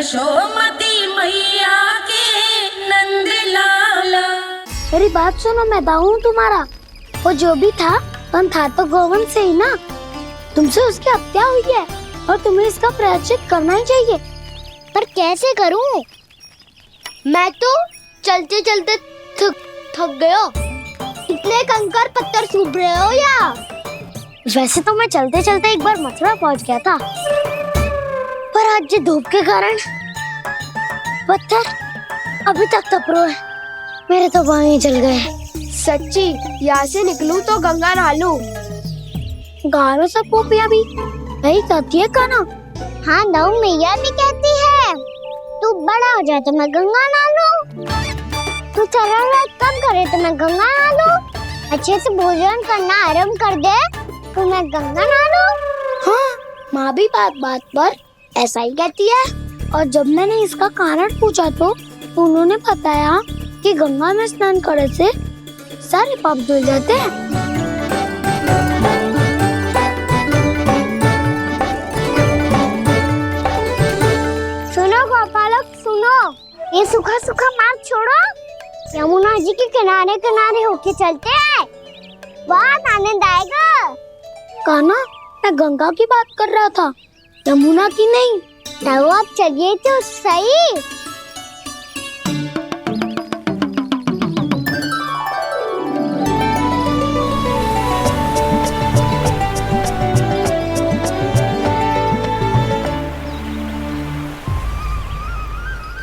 यशोमती मैया के नंद लाला। मेरी बात सुनो, मैं दाऊ हूँ तुम्हारा। वो जो भी था पर था तो गोवंश से ही ना। तुमसे उसकी हत्या हुई है और तुम्हें इसका प्रायश्चित करना ही चाहिए। पर कैसे करूं? मैं तो चलते चलते थक गया। इतने कंकर पत्थर सूख रहे हो या? वैसे तो मैं चलते चलते एक बार मथुरा पहुंच गया था, पर आज ये धूप के कारण पत्थर अभी तक तप रहे हैं। मेरे तो पाँव ही जल गए। सच्ची, यहाँ से निकलूं तो गंगा नहा लूं। गालों से पोपिया भी यही कहती है काना। हाँ, दाऊ मैया भी कहती है तू बड़ा हो जाए तो मैं गंगा नहा लूं, तू चरण व्रत कब करे तो मैं गंगा नहा लूं, अच्छे से भोजन करना आरंभ कर दे तो मैं गंगा नहा लूं। हाँ, माँ भी बात बात पर ऐसा ही कहती है। और जब मैंने इसका कारण पूछा तो उन्होंने बताया कि गंगा में स्नान करने से सारे पाप धुल जाते हैं। सुनो गोपालक, सुनो, ये सूखा सूखा मार्ग छोड़ो, यमुना जी के किनारे किनारे होके चलते हैं, बहुत आनंद आएगा। काना, मैं गंगा की बात कर रहा था, यमुना की नहीं। तो आप चलिए तो सही।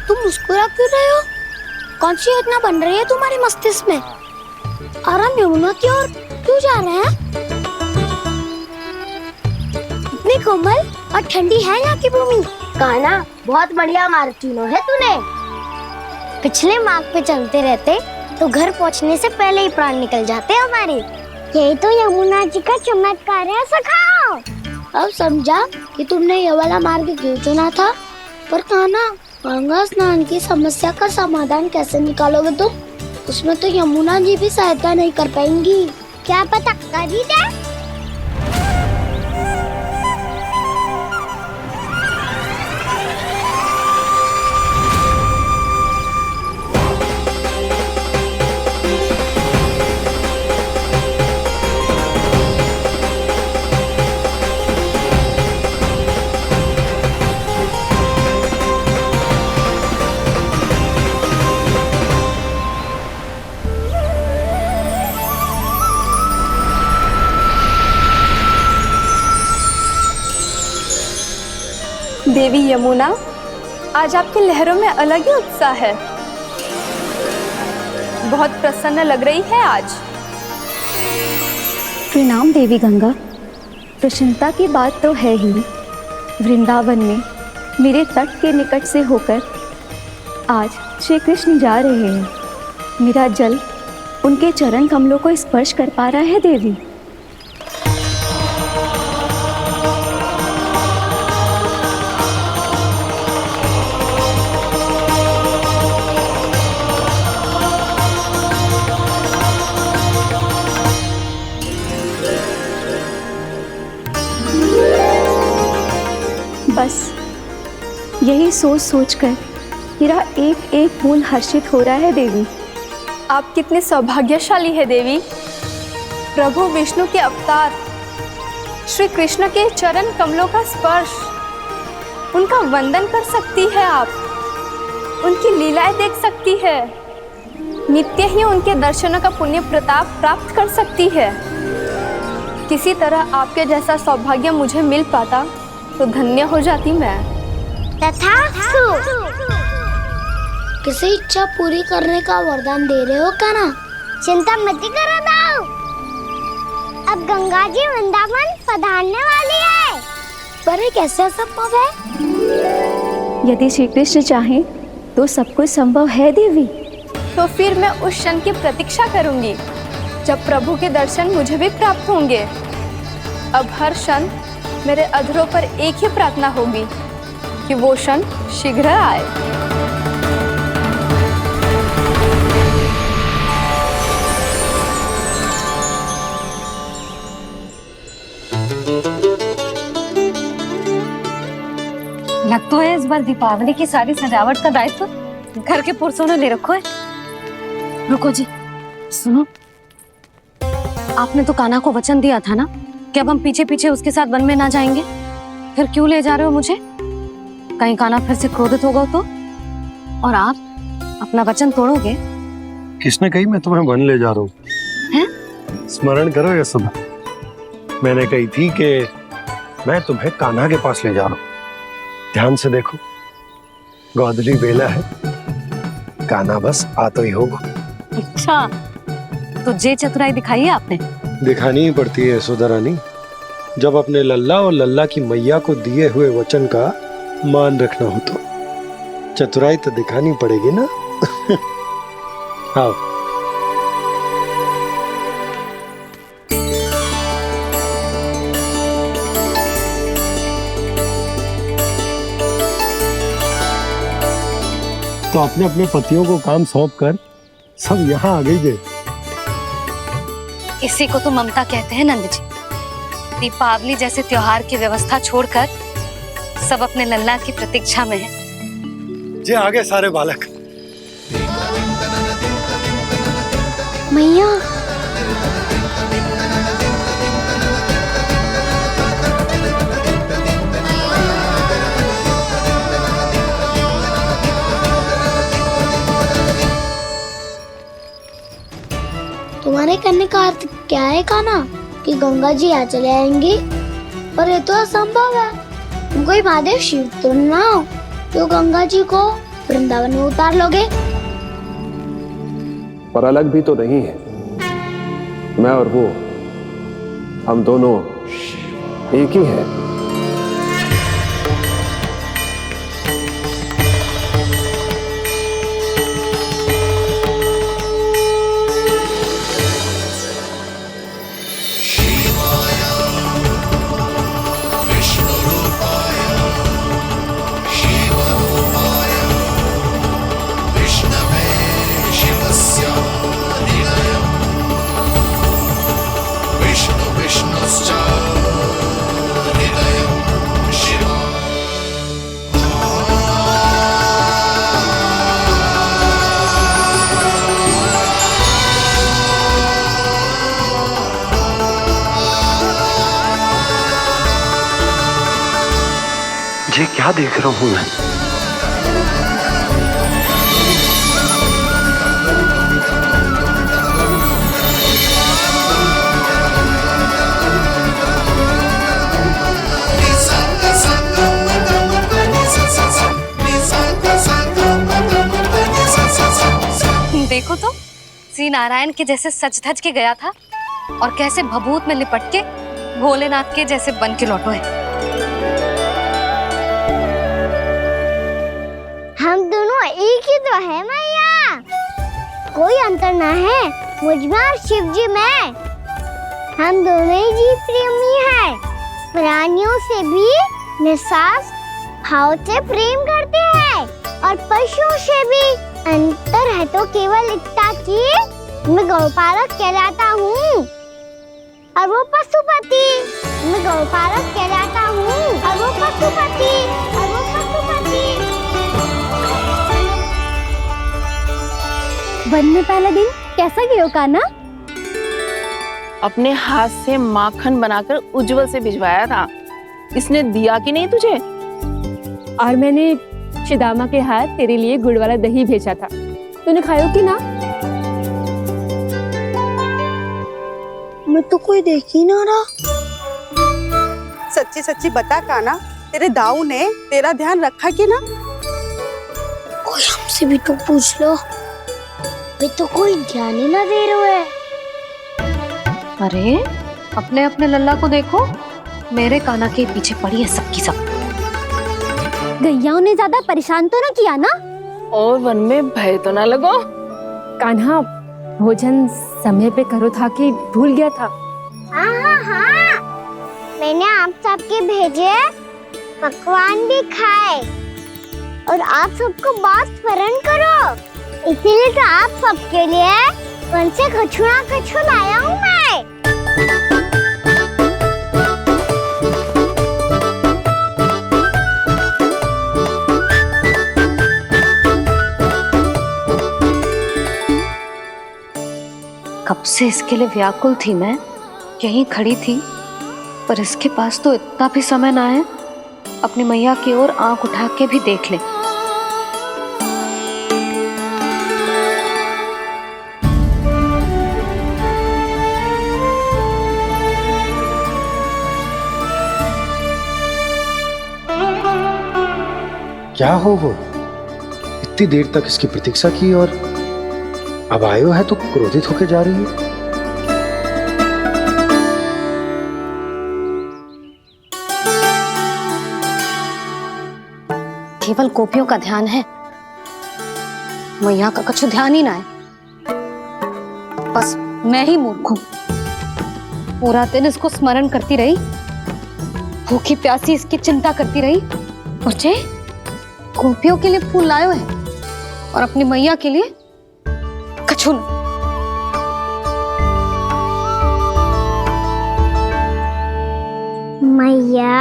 तुम मुस्कुरा क्यों रहे हो? कौन सी योजना बन रही है तुम्हारे मस्तिष्क में? और हम यमुना की ओर क्यों जा रहे हैं? इतनी कोमल और ठंडी है यहाँ की भूमि। कान्हा, बहुत बढ़िया मार्ग चुना है तूने। पिछले मार्ग पे चलते रहते तो घर पहुँचने से पहले ही प्राण निकल जाते हमारे। यही तो यमुना जी का चमत्कार है सखा। अब समझा कि तुमने ये वाला मार्ग क्यों चुना था। पर कान्हा, गंगा स्नान की समस्या का समाधान कैसे निकालोगे तुम? उसमें तो यमुना जी भी सहायता नहीं कर पाएंगी। क्या पता कर ही दे। देवी यमुना, आज आपकी लहरों में अलग ही उत्साह है। बहुत प्रसन्न लग रही है आज। प्रणाम देवी गंगा। प्रसन्नता की बात तो है ही। वृंदावन में मेरे तट के निकट से होकर आज श्री कृष्ण जा रहे हैं। मेरा जल उनके चरण कमलों को स्पर्श कर पा रहा है देवी। बस यही सोच सोचकर मेरा एक एक खून हर्षित हो रहा है देवी। आप कितने सौभाग्यशाली है देवी। प्रभु विष्णु के अवतार श्री कृष्ण के चरण कमलों का स्पर्श, उनका वंदन कर सकती है आप, उनकी लीलाएं देख सकती है, नित्य ही उनके दर्शनों का पुण्य प्रताप प्राप्त कर सकती है। किसी तरह आपके जैसा सौभाग्य मुझे मिल पाता तो धन्य हो जाती मैं। तथास्तु। किसी इच्छा पूरी करने का वरदान दे रहे हो कान्हा? चिंता मत करो दाऊ, अब गंगा जी वृंदावन पधारने वाली है। पर ये कैसे संभव है? यदि श्री कृष्ण चाहें तो सब कुछ संभव है देवी। तो फिर मैं उस क्षण की प्रतीक्षा करूंगी जब प्रभु के दर्शन मुझे भी प्राप्त होंगे। अब हर क्षण मेरे अधरों पर एक ही प्रार्थना होगी कि वो क्षण शीघ्र आए। लग तो है इस बार दीपावली की सारी सजावट का दायित्व घर के पुरुषों ने ले रखो है। रुको जी, सुनो, आपने तो कान्हा को वचन दिया था ना कि अब हम पीछे पीछे उसके साथ वन में ना जाएंगे, फिर क्यों ले जा रहे हो मुझे? कहीं कान्हा फिर से क्रोधित होगा तो? और आप अपना वचन तोड़ोगे? किसने कही मैं तुम्हें वन ले जा रहा हूँ? स्मरण करो ये सुबह, मैंने कही थी कि मैं तुम्हें कान्हा के पास ले जा रहा हूँ। ध्यान से देखो, गोधली बेला है, कान्हा बस आ तो ही होगा। अच्छा, तो जे चतुराई दिखाई है आपने? दिखानी ही पड़ती है यशोदा रानी, जब अपने लल्ला और लल्ला की मैया को दिए हुए वचन का मान रखना हो तो चतुराई तो दिखानी पड़ेगी ना। हाँ, तो अपने अपने पतियों को काम सौंप कर सब यहाँ आ गई है। इसी को तो ममता कहते हैं नंद जी। दीपावली जैसे त्योहार की व्यवस्था छोड़कर सब अपने लल्ला की प्रतीक्षा में हैं। जे आगे सारे बालक। मैया, तुम्हारे कहने का अर्थ क्या है कान्हा? कि गंगा जी यहाँ चले आएंगी? पर ये तो असंभव है। तुम कोई महादेव शिव तो ना हो जो गंगा जी को वृंदावन में उतार लोगे? पर अलग भी तो नहीं है, मैं और वो, हम दोनों एक ही हैं। ये क्या देख रहा हूँ मैं? देखो तो, श्री नारायण के जैसे सज धज के गया था और कैसे भभूत में लिपट के भोलेनाथ के जैसे बन के लौटो है। हम दोनों एक ही तो है मैया, कोई अंतर ना है मुझ में और शिव जी में। हम दोनों ही जीव प्रेमी हैं, प्राणियों से भी निस्सास भाव से प्रेम करते हैं और पशुओं से भी। अंतर है तो केवल इतना कि मैं गौपालक कहलाता हूँ और वो पशुपति। मैं गौपालक कहलाता हूँ और वो पशुपति, और वो पशुपति। वन में पहला दिन कैसा गया कान्हा? अपने हाथ से माखन बनाकर उज्जवल से भिजवाया था। इसने दिया कि नहीं तुझे? और मैंने शिदामा के हाथ तेरे लिए गुड़ वाला दही भेजा था, तूने खायो कि ना? मैं तो कोई देख ही ना रहा। सच्ची सच्ची बता कान्हा, तेरे दाऊ ने तेरा ध्यान रखा कि ना? कोई हमसे भी तो पूछ लो, वे तो कोई ध्यान ही ना दे रहे है। अरे अपने अपने लल्ला को देखो, मेरे कान्हा के पीछे पड़ी है सबकी सब। गैयाओं ने ज्यादा परेशान तो ना किया ना? और वन में भय तो ना लगो? कान्हा भोजन समय पे करो था कि भूल गया था? हाँ, मैंने आप सबके भेजे पकवान भी खाए और आप सबको बात स्मरण करो, इसीलिए तो आप सबके लिए वन से कछु लाया हूँ मैं। कब से इसके लिए व्याकुल थी मैं, यहीं खड़ी थी, पर इसके पास तो इतना भी समय ना है अपनी मैया की ओर आंख उठा के भी देख ले। क्या हो वो? इतनी देर तक इसकी प्रतीक्षा की और अब आयो है तो क्रोधित होके जा रही है। केवल गोपियों का ध्यान है, मैया का कुछ ध्यान ही ना है। बस मैं ही मूर्ख हूं, पूरा दिन इसको स्मरण करती रही, भूखी प्यासी इसकी चिंता करती रही, और जे गोपियों के लिए फूल लायो है और अपनी मैया के लिए कछु न। मैया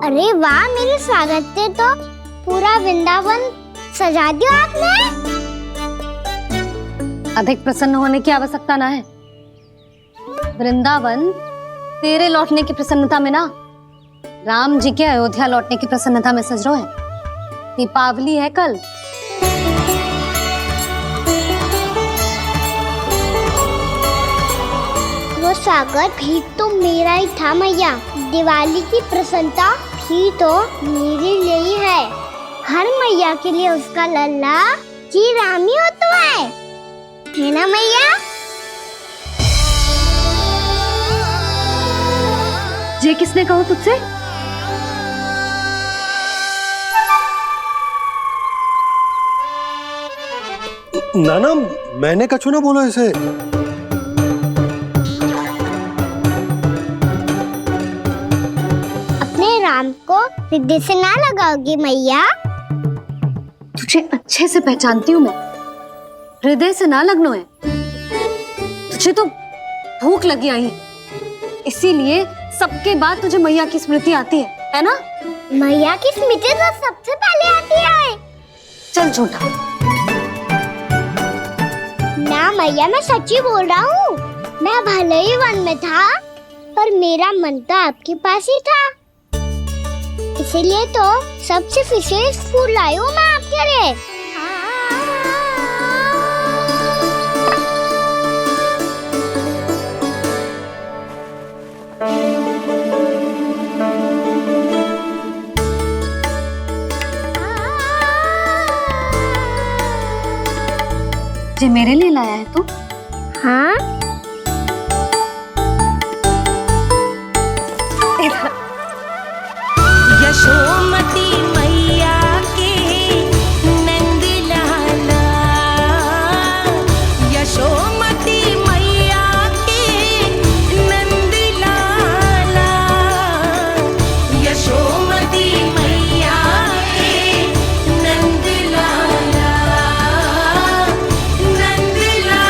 अरे वाह, मेरे स्वागत से तो पूरा वृंदावन सजा दिया आपने। अधिक प्रसन्न होने की आवश्यकता ना है। वृंदावन तेरे लौटने की प्रसन्नता में ना, राम जी के अयोध्या लौटने की प्रसन्नता में सज रहा है। दीपावली है कल। वो स्वागत भी तो मेरा ही था मैया। दिवाली की प्रसन्नता भी तो मेरे लिए ही है। हर मैया के लिए उसका लल्ला जी राम ही होता है ना मैया? ये किसने कहा तुझसे? नाना, मैंने कछु ना बोला इसे। अपने राम को हृदय से ना लगाओगी मैया? तुझे अच्छे से पहचानती हूँ मैं, हृदय से ना लगनो है। तुझे तो भूख लगी आई है, इसीलिए सबके बाद तुझे मैया की स्मृति आती है ना? मैया की स्मृति तो सबसे पहले आती है। चल झूठा। ना मैया, मैं सच्ची बोल रहा हूँ। मैं भले ही वन में था, पर मेरा मन तो आपके पास ही था। इसीलिए तो सबसे विशेष फूल लाई हूँ मैं आपके लिए। जे मेरे लिए लाया है तू? हाँ, यशोमती मैया के नंद लाला, यशोमती मैया के नंद लाला, यशोमती मैया के नंद लाला, नंद लाला।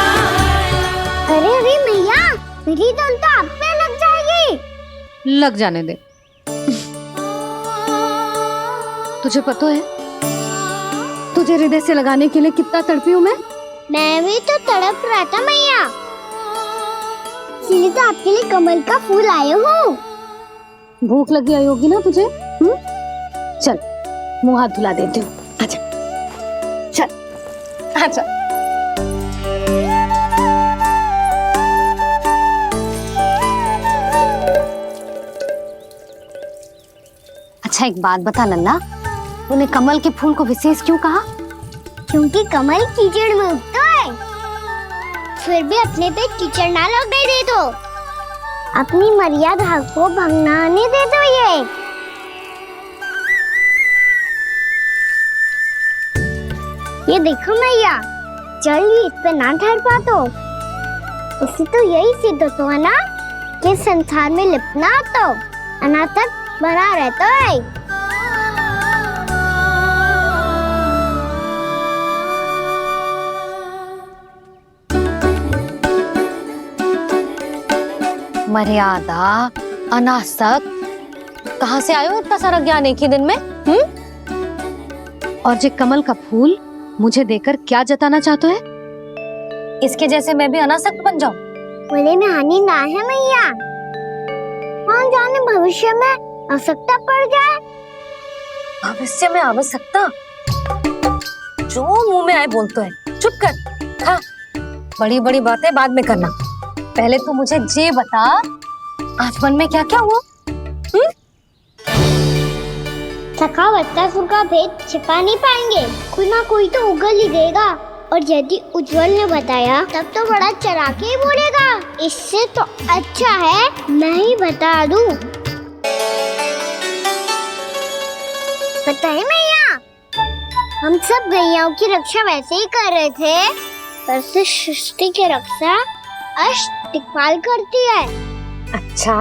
अरे अरे मैया, मेरी धुन तो आप पे लग जाएगी। लग जाने दे। तुझे पता है तुझे हृदय से लगाने के लिए कितना तड़पी हूँ मैं भी तो तड़प रहा था मैया, इसीलिए तो आपके लिए कमल का फूल आए हूँ। भूख लगी आई होगी ना तुझे? चल मुंह हाथ धुला देती हूँ, आजा। चल आजा। अच्छा एक बात बता लल्ला, तूने कमल के फूल को विशेष क्यों कहा? क्योंकि कमल कीचड़ में उगता है, फिर भी अपने पे कीचड़ ना लगने दे दो। अपनी मर्यादा को भंग ना आने दे दो। ये देखो मैया, जल ही इस पे ना ठहर पा तो उसे तो यही सिद्ध होता है ना कि संसार में लिपना तो अनाथ तक बना रहता है। मर्यादा अनासक, कहाँ से आयो इतना सारा ज्ञान एक ही दिन में? और जे कमल का फूल मुझे देकर क्या जताना चाहते है? इसके जैसे मैं भी अनासक्त बन जाऊं? बोले में हानि ना है मैया, कौन जाने भविष्य में आवश्यकता पड़ जाए। भविष्य में आवश्यकता? जो मुंह में आए बोलते हैं, चुप कर। हाँ, बड़ी बड़ी बातें बाद में करना, पहले तू मुझे ये बता आज मन में क्या क्या हुआ? सखा बत्तासुर का भेद छिपा नहीं पाएंगे, कोई ना कोई तो उगल ही देगा। और यदि उज्जवल ने बताया तब तो बड़ा चढ़ा के ही बोलेगा। इससे तो अच्छा है मैं ही बता दूं। बताइए मैया, हम सब गैयाओं की रक्षा वैसे ही कर रहे थे, पर से सृष्टि की रक्षा अष्टदिक्पाल करती है। अच्छा?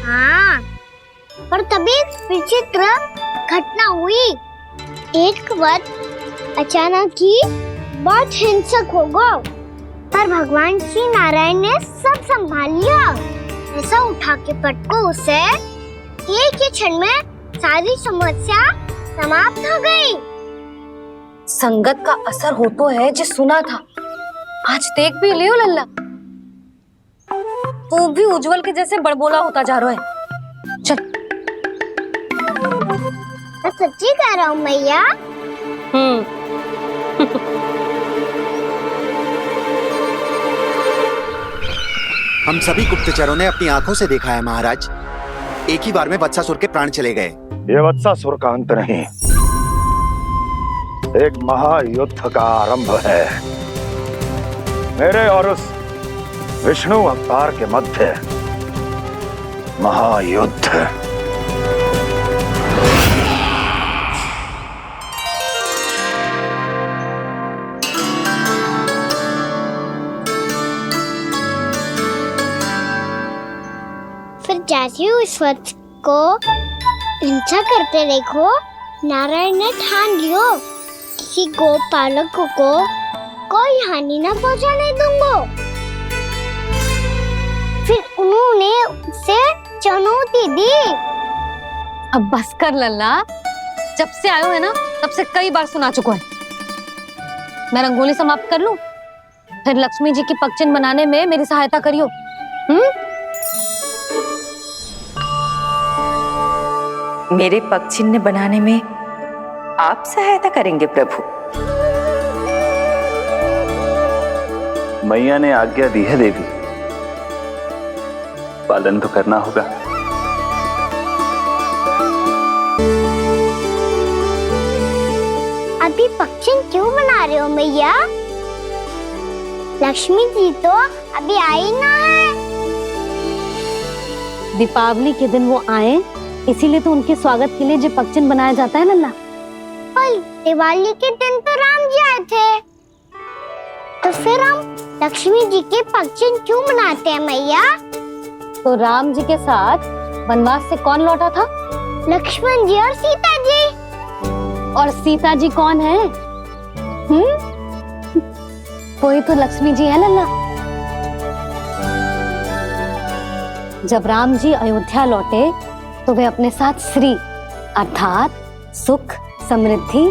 हाँ, पर तभी विचित्र घटना हुई। एक वक्त अचानक ही बहुत हिंसक हो गया, पर भगवान श्री नारायण ने सब संभाल लिया। ऐसा उठा के पटको उसे, एक ही क्षण में सारी समस्या समाप्त हो गई। संगत का असर हो तो है जो सुना था, आज देख भी लियो लल्ला, तू भी उज्जवल के जैसे बड़बोला होता जा रहा है। चल। मैं सच्ची कह रहा हूँ मैया। हम सभी गुप्तचरों ने अपनी आंखों से देखा है महाराज, एक ही बार में वत्सासुर के प्राण चले गए। ये वत्सासुर का अंत नहीं, एक महायुद्ध का आरंभ है। मेरे और उस विष्णु अवतार के मध्य महायुद्ध। फिर जैसे ही उस वक्त को हिंसा करते देखो, नारायण ने ठान लियो किसी गोपालक को कोई हानि न पहुंचाने दूंगा। फिर उन्होंने उसे चुनौती दी। अब बस कर लल्ला, जब से आयो है ना तब से कई बार सुना चुका है। मैं रंगोली समाप्त कर लूं, फिर लक्ष्मी जी की पगचिन बनाने में मेरी सहायता करियो। मेरे पगचिन्ह बनाने में आप सहायता करेंगे प्रभु? मैया ने आज्ञा दी है देवी, पालन तो करना होगा। अभी पगचिन क्यों बना रहे हो मैया? लक्ष्मी जी तो अभी आई ना है। दीपावली के दिन वो आए, इसीलिए तो उनके स्वागत के लिए जो पगचिन बनाया जाता है लल्ला। पर दिवाली के दिन तो राम जी आए थे, तो फिर हम लक्ष्मी जी के पगचिन क्यों मनाते हैं मैया? तो राम जी के साथ वनवास से कौन लौटा था? लक्ष्मण जी और सीता जी। और सीता जी कौन है? वही तो लक्ष्मी जी है लल्ला। जब राम जी अयोध्या लौटे तो वे अपने साथ श्री अर्थात सुख, समृद्धि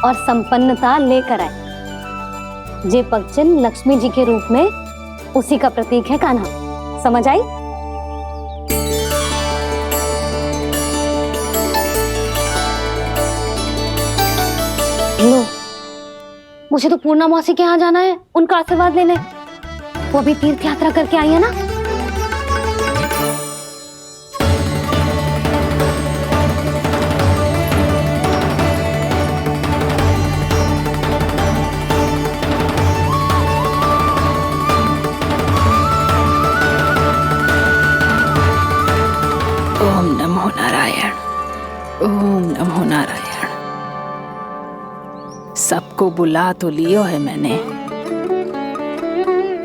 और संपन्नता लेकर आए। जे पगचिन लक्ष्मी जी के रूप में उसी का प्रतीक है कान्हा। समझ आई? लो, मुझे तो पूर्णा मौसी के यहाँ जाना है, उनका आशीर्वाद लेने। वो भी तीर्थ यात्रा करके आई है ना। ओम नमो नारायण, ओम नमो नारायण। सबको बुला तो लियो है मैंने,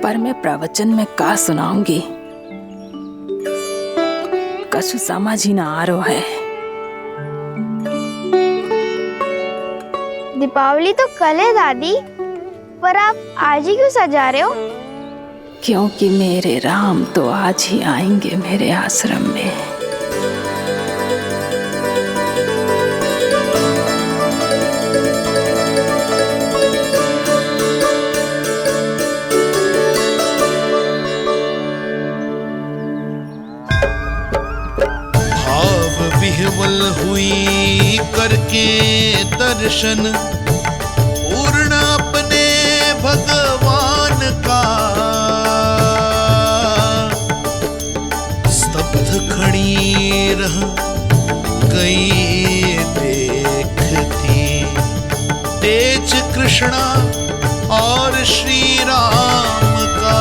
पर मैं प्रवचन में का सुनाऊंगी, कछु समझ ही ना आ रहा है। दीपावली तो कल है दादी, पर आप आज ही क्यों सजा रहे हो? क्योंकि मेरे राम तो आज ही आएंगे मेरे आश्रम में। विह्वल हुई करके दर्शन पूर्ण अपने भगवान का, स्तब्ध खड़ी रह गई देखती तेज कृष्णा और श्री राम का।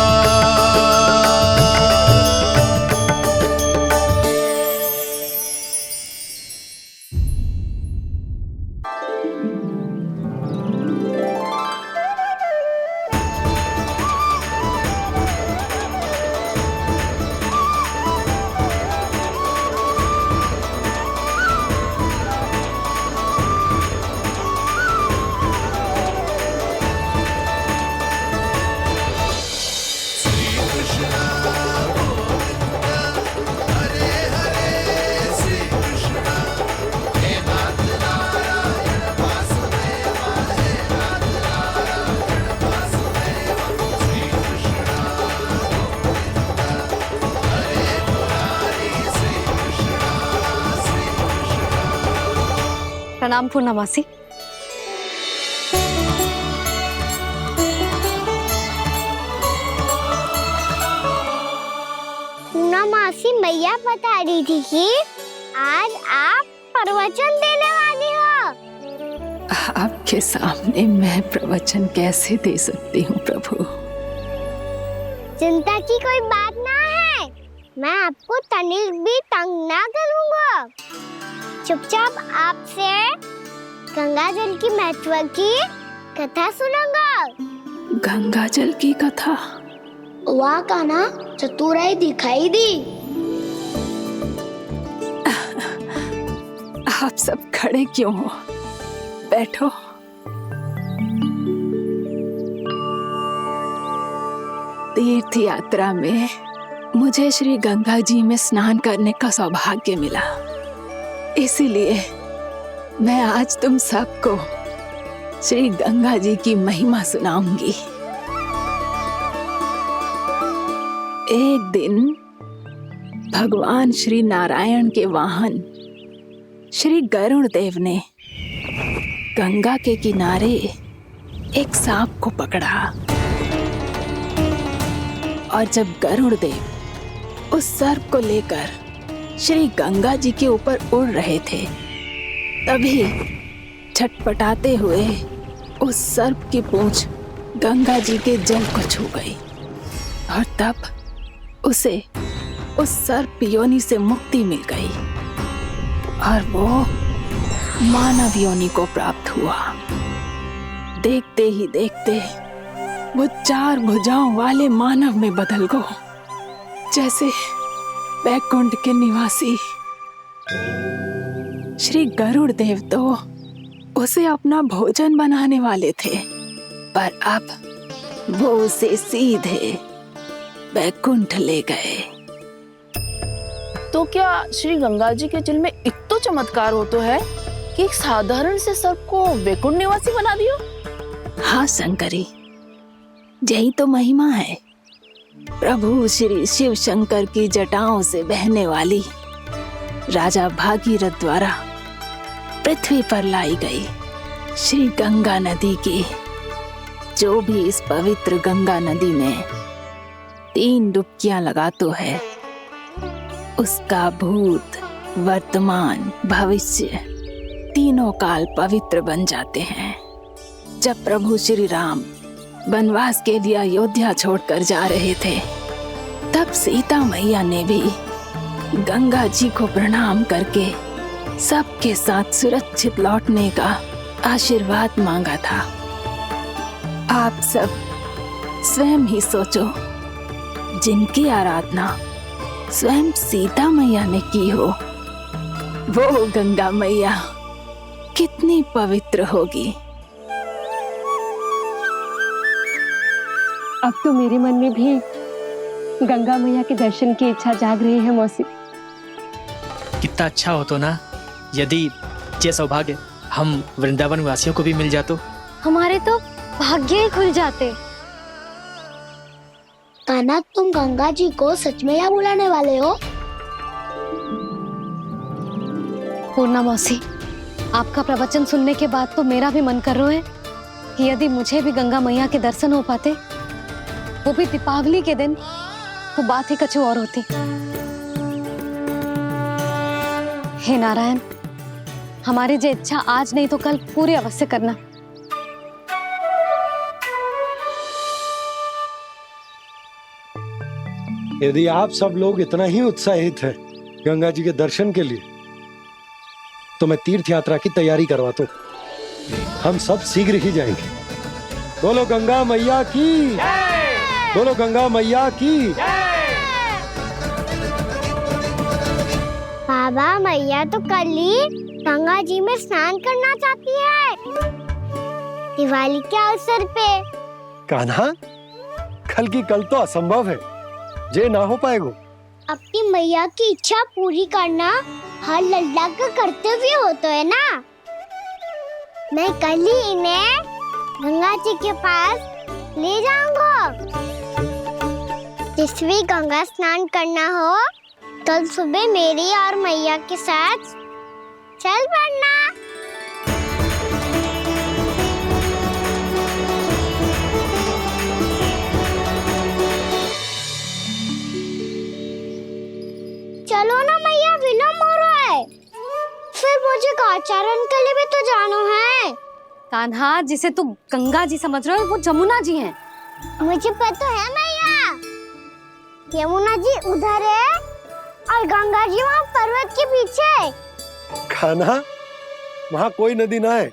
प्रणाम पूर्णा मासी। पूर्णा मासी मैया बता रही थी कि आज आप प्रवचन देने वाली हो। आपके सामने मैं प्रवचन कैसे दे सकती हूँ प्रभु? चिंता की कोई बात ना है, मैं आपको तनिक भी तंग ना करूँगा। चुपचाप आपसे गंगा जल की महत्व की कथा सुनूंगा। गंगा जल की कथा? वाह कान्हा, चतुराई दिखाई दी। आप सब खड़े क्यों हो? बैठो। तीर्थ यात्रा में मुझे श्री गंगा जी में स्नान करने का सौभाग्य मिला, इसीलिए मैं आज तुम सबको श्री गंगा जी की महिमा सुनाऊंगी। एक दिन भगवान श्री नारायण के वाहन श्री गरुड़ देव ने गंगा के किनारे एक सांप को पकड़ा, और जब गरुड़ देव उस सर्प को लेकर श्री गंगा जी के ऊपर उड़ रहे थे, तभी छटपटाते हुए उस सर्प की पूंछ गंगा जी के जल को छू गई, और तब उसे उस सर्प योनि से मुक्ति मिल गई और वो मानव योनि को प्राप्त हुआ। देखते ही देखते वो 4 भुजाओं वाले मानव में बदल गो, जैसे बैकुंठ के निवासी। श्री गरुड़ देव तो उसे अपना भोजन बनाने वाले थे, पर अब वो उसे सीधे बैकुंठ ले गए। तो क्या श्री गंगा जी के जल में इतना चमत्कार हो तो है कि एक साधारण से सर्प को बैकुंठ निवासी बना दियो? हाँ शंकरी, यही तो महिमा है। प्रभु श्री शिव शंकर की जटाओं से बहने वाली राजा भागीरथ द्वारा पृथ्वी पर लाई गई श्री गंगा नदी की, जो भी इस पवित्र गंगा नदी में 3 डुबकियां लगातो है, उसका भूत, वर्तमान, भविष्य तीनों काल पवित्र बन जाते हैं। जब प्रभु श्री राम वनवास के लिए अयोध्या छोड़कर जा रहे थे, तब सीता मैया ने भी गंगा जी को प्रणाम करके सबके साथ सुरक्षित लौटने का आशीर्वाद मांगा था। आप सब स्वयं ही सोचो, जिनकी आराधना स्वयं सीता मैया ने की हो, वो गंगा मैया कितनी पवित्र होगी। अब तो मेरे मन में भी गंगा मैया के दर्शन की इच्छा जाग रही है मौसी। कितना अच्छा हो तो ना यदि ये सौभाग्य हम वृंदावन वासियों को भी मिल जातो। हमारे तो भाग्य ही खुल जाते। कान्हा, तुम गंगा जी को सच में यहाँ बुलाने वाले हो? पूर्णा मौसी, आपका प्रवचन सुनने के बाद तो मेरा भी मन कर रहा है कि यदि मुझे भी गंगा मैया के दर्शन हो पाते, वो भी दीपावली के दिन, तो बात ही कुछ और होती। हे नारायण, हमारी जो इच्छा आज नहीं तो कल पूरी अवश्य करना। यदि आप सब लोग इतना ही उत्साहित हैं गंगा जी के दर्शन के लिए, तो मैं तीर्थ यात्रा की तैयारी करवाता हूँ। हम सब शीघ्र ही जाएंगे। बोलो गंगा मैया की, बोलो गंगा मैया की। बाबा, मैया तो कल ही गंगा जी में स्नान करना चाहती है, दिवाली के अवसर पे। कान्हा, कल की कल तो असंभव है, जे ना हो पाएगा। अपनी मैया की इच्छा पूरी करना हर लल्ला का कर्तव्य होता है ना। मैं कल ही इन्हें गंगा जी के पास ले जाऊंगा। जिस भी गंगा स्नान करना हो, कल सुबह मेरी और मैया के साथ चल पड़ना। चलो ना मैया, विलम्ब हो रहा है। फिर मुझे गौचारण के लिए भी तो जाना है। कान्हा, जिसे तू गंगा जी समझ रहे हो, वो जमुना जी हैं। मुझे पता है मैया, यमुना जी उधर है और गंगा जी वहाँ पर्वत के पीछे। कान्हा, वहाँ कोई नदी ना है।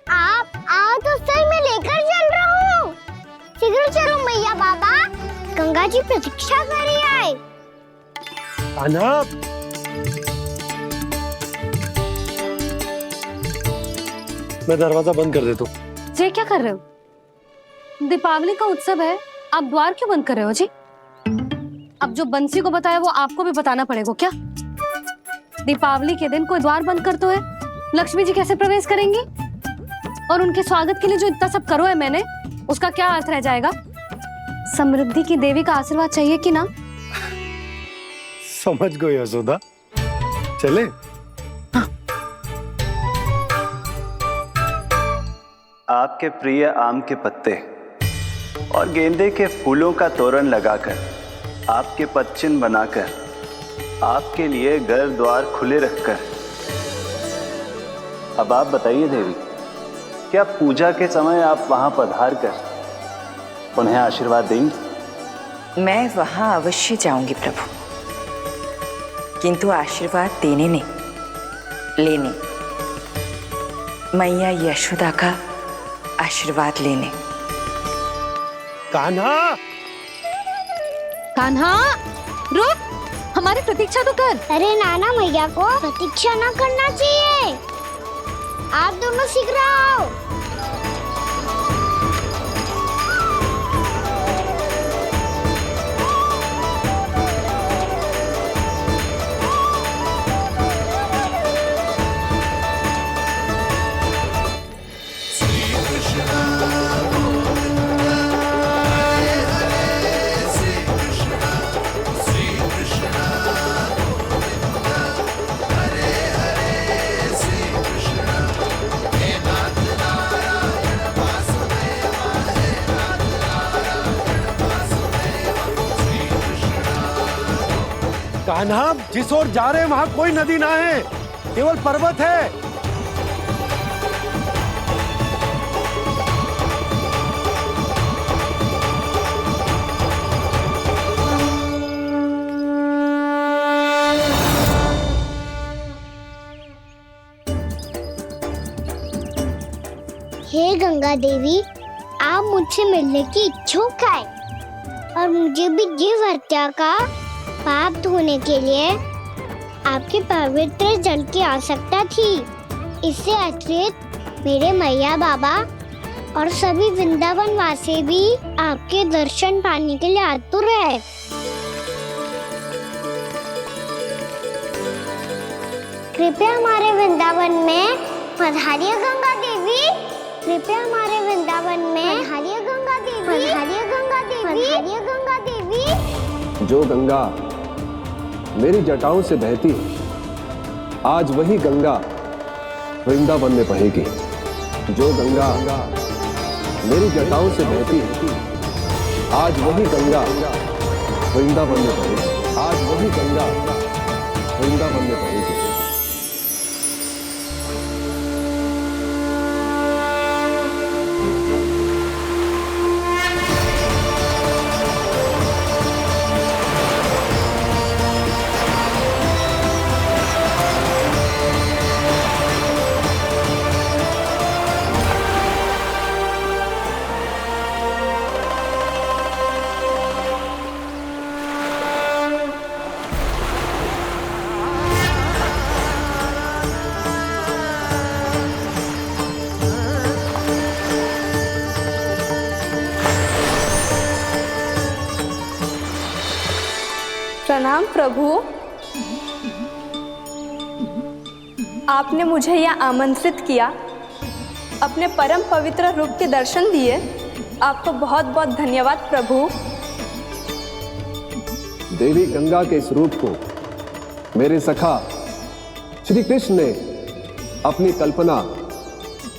आप आओ तो सही, मैं लेकर चल रहा हूँ। शीघ्र चलो मैया बाबा, गंगा जी प्रतीक्षा कर रही है। कान्हा, मैं दरवाजा बंद कर देता हूँ। जी क्या कर रहे हो? दीपावली का उत्सव है, आप द्वार क्यों बंद कर रहे हो जी? अब जो बंसी को बताया वो आपको भी बताना पड़ेगा क्या? दीपावली के दिन कोई द्वार बंद कर तो है, लक्ष्मी जी कैसे प्रवेश करेंगी? और उनके स्वागत के लिए जो इतना सब करो है मैंने, उसका क्या अर्थ रह जाएगा? समृद्धि की देवी का आशीर्वाद चाहिए कि ना? समझ गई यशोदा, चले। आपके प्रिय आम के पत्ते और गेंदे के फूलों का तोरण लगाकर, आपके पदचिन्ह बनाकर, आपके लिए घर द्वार खुले रखकर, अब आप बताइए देवी, क्या पूजा के समय आप वहां पधार कर उन्हें आशीर्वाद देंगी? मैं वहां अवश्य जाऊंगी प्रभु, किंतु आशीर्वाद देने नहीं, लेने, मैया यशोदा का आशीर्वाद लेने। कान्हा, कान्हा, रुक, हमारी प्रतीक्षा तो कर। अरे नाना, मैया को प्रतीक्षा न करना चाहिए। आप दोनों शीघ्र आओ। कान्हा, जिस ओर जा रहे हैं वहां कोई नदी ना है, केवल पर्वत है। हे गंगा देवी, आप मुझसे मिलने की इच्छुक है और मुझे भी जीव हत्या का पाप धोने के लिए आपके पवित्र जल की आवश्यकता थी। इससे अतिरिक्त मेरे मैया बाबा और सभी वृंदावन वासी भी आपके दर्शन पाने के लिए आतुर है। कृपया हमारे वृंदावन में पधारिए गंगा देवी। कृपया हमारे वृंदावन में पधारिए गंगा देवी। पधारिए गंगा देवी। पधारिए गंगा देवी। जो गंगा मेरी जटाओं से बहती है, आज वही गंगा वृंदावन में बहेगी। जो गंगा मेरी जटाओं से बहती है, आज वही गंगा वृंदावन में बहेगी। आज वही गंगा वृंदावन में बहेगी। प्रणाम प्रभु। आपने मुझे यह आमंत्रित किया, अपने परम पवित्र रूप के दर्शन दिए। आपको बहुत बहुत धन्यवाद प्रभु। देवी गंगा के इस रूप को मेरे सखा श्री कृष्ण ने अपनी कल्पना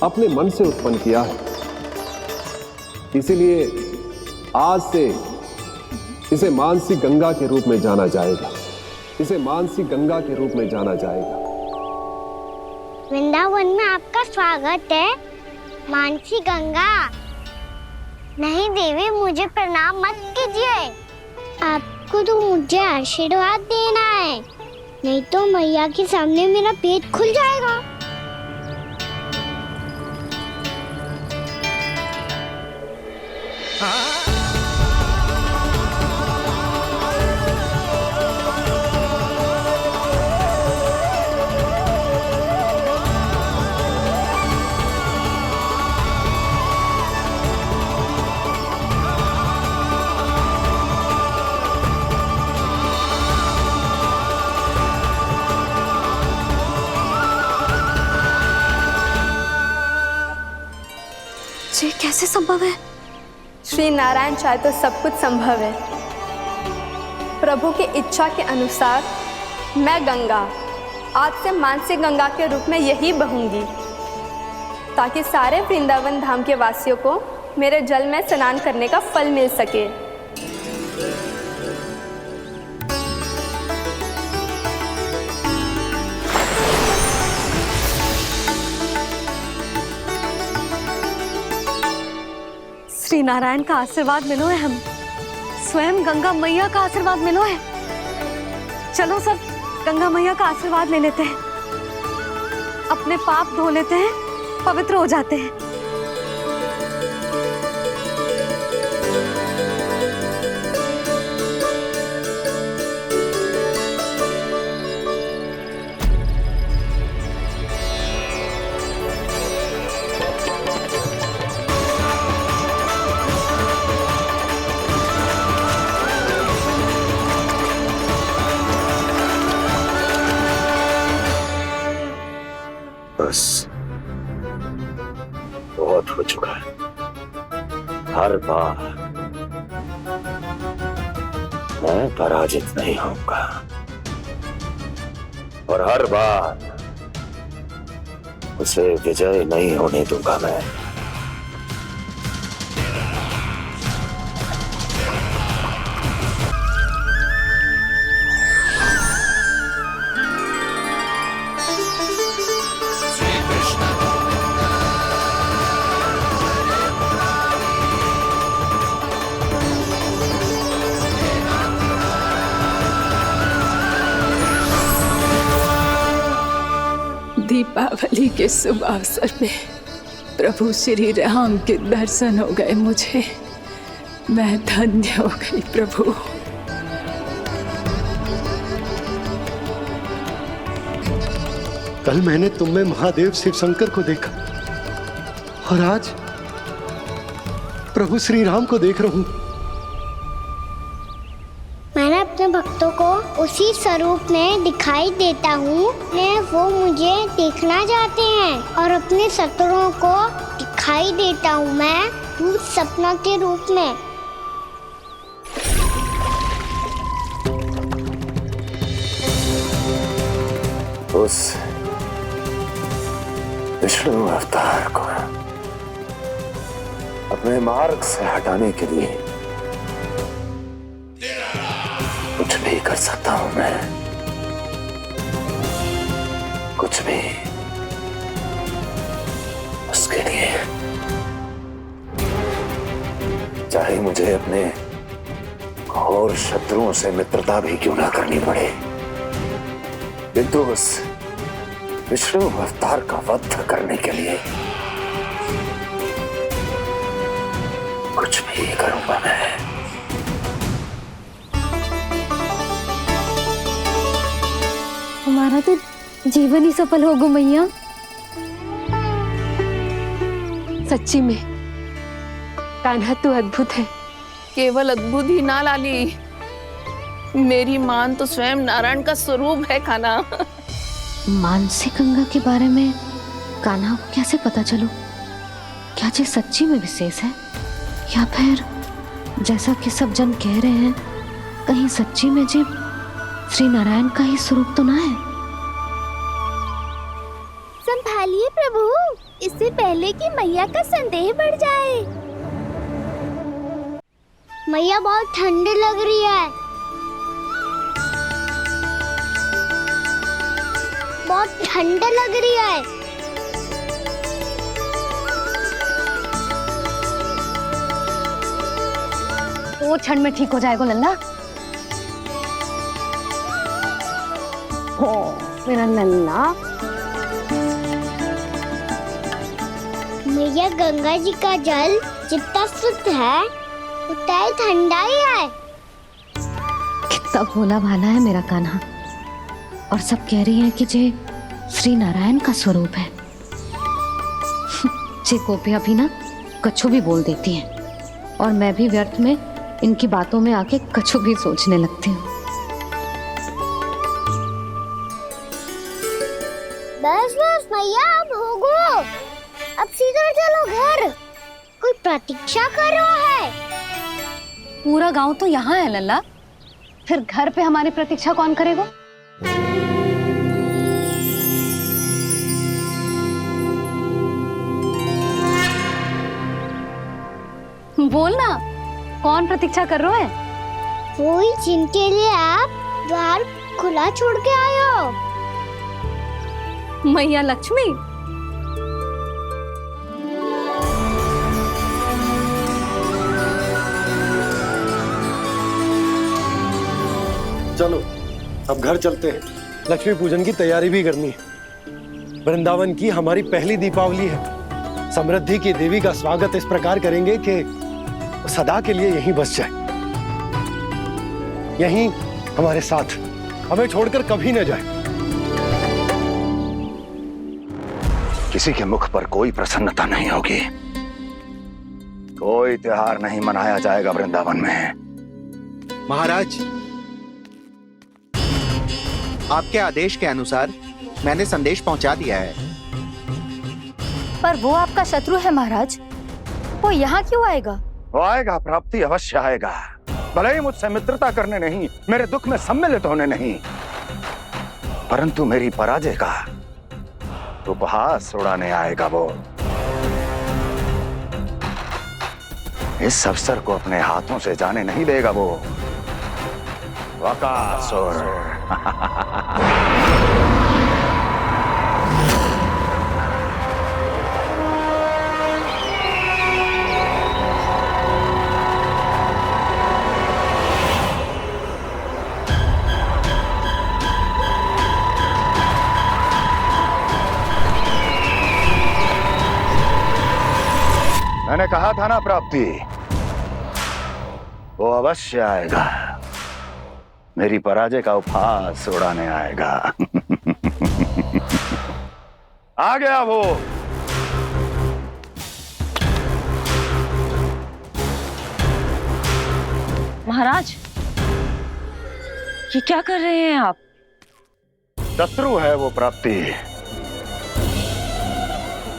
अपने मन से उत्पन्न किया है। इसीलिए आज से इसे मानसी गंगा के रूप में जाना जाएगा। इसे मानसी गंगा के रूप में जाना जाएगा। वृंदावन में आपका स्वागत है मानसी गंगा। नहीं देवी, मुझे प्रणाम मत कीजिए। आपको तो मुझे आशीर्वाद देना है, नहीं तो मैया के सामने मेरा पेट खुल जाएगा। ये कैसे संभव है? श्री नारायण चाहे तो सब कुछ संभव है। प्रभु की इच्छा के अनुसार मैं गंगा आज से मानसी गंगा के रूप में यही बहूंगी, ताकि सारे वृंदावन धाम के वासियों को मेरे जल में स्नान करने का फल मिल सके। श्री नारायण का आशीर्वाद मिलो है, हम स्वयं गंगा मैया का आशीर्वाद मिलो है। चलो सब गंगा मैया का आशीर्वाद ले लेते हैं, अपने पाप धो लेते हैं, पवित्र हो जाते हैं। बस बहुत हो चुका है। हर बार मैं पराजित नहीं होऊंगा और हर बार उसे विजय नहीं होने दूंगा मैं। दीपावली के शुभ अवसर पे प्रभु श्री राम के दर्शन हो गए मुझे। मैं धन्य हो गई प्रभु। कल मैंने तुम में महादेव शिव शंकर को देखा और आज प्रभु श्री राम को देख रहा हूं। मैंने अपने भक्तों को उसी स्वरूप में दिखाई देता हूँ वो मुझे देखना चाहते हैं और अपने शत्रुओं को दिखाई देता हूँ मैं भूत सपना के रूप में। उस विष्णु अवतार को अपने मार्ग से हटाने के लिए कुछ भी कर सकता हूं मैं, कुछ भी। उसके लिए चाहे मुझे अपने घोर शत्रुओं से मित्रता भी क्यों ना करनी पड़े, किंतु उस विष्णु अवतार का वध करने के लिए कुछ भी करूंगा मैं। हमारा तो जीवन ही सफल होगा मैया। सच्ची में कान्हा तू अद्भुत है। केवल अद्भुत ही ना लाली, मेरी मान तो स्वयं नारायण का स्वरूप है कान्हा। मानसी गंगा के बारे में कान्हा को कैसे पता चलो? क्या ये सच्ची में विशेष है या फिर जैसा कि सब जन कह रहे हैं कहीं सच्ची में जी श्री नारायण का ही स्वरूप तो ना है? संभालिए प्रभु, इससे पहले कि मैया का संदेह बढ़ जाए। मैया बहुत ठंडी लग रही है, बहुत ठंडा लग रही है। वो क्षण में ठीक हो जाएगा लल्ला। ओ मेरा लल्ला। मैया गंगा जी का जल जितना शुद्ध है उतना ही ठंडा ही है। कितना भोला भाला है मेरा कान्हा। और सब कह रही हैं कि ये श्री नारायण का स्वरूप है। ये गोपियां भी ना कछु भी बोल देती हैं और मैं भी व्यर्थ में इनकी बातों में आके कछु भी सोचने लगती हूँ। बस बस मैया, अब होगो, अब सीधा चलो घर। कोई प्रतीक्षा कर रहा है। पूरा गांव तो यहाँ है लल्ला, फिर घर पे हमारी प्रतीक्षा कौन करेगा? बोल ना, कौन प्रतीक्षा कर रहा है? वही जिनके लिए आप द्वार खुला छोड़ के आए हो। मैया लक्ष्मी। चलो अब घर चलते हैं। लक्ष्मी पूजन की तैयारी भी करनी है। वृंदावन की हमारी पहली दीपावली है। समृद्धि की देवी का स्वागत इस प्रकार करेंगे कि सदा के लिए यहीं बस जाए, यहीं हमारे साथ, हमें छोड़कर कभी न जाए। किसी के मुख पर कोई प्रसन्नता नहीं होगी, कोई त्योहार नहीं मनाया जाएगा वृंदावन में। महाराज, आपके आदेश के अनुसार मैंने संदेश पहुंचा दिया है। पर वो आपका शत्रु है महाराज, वो यहाँ क्यों आएगा? वो आएगा, प्राप्ति अवश्य आएगा। भले ही मुझसे मित्रता करने नहीं, मेरे दुख में सम्मिलित होने नहीं, परंतु मेरी पराजय का उपहास उड़ाने आएगा वो। इस अवसर को अपने हाथों से जाने नहीं देगा वो। वकासुर। मैंने कहा था ना प्राप्ति, वो अवश्य आएगा, मेरी पराजय का उपहास उड़ाने आएगा। आ गया वो। महाराज, ये क्या कर रहे हैं आप? शत्रु है वो प्राप्ति,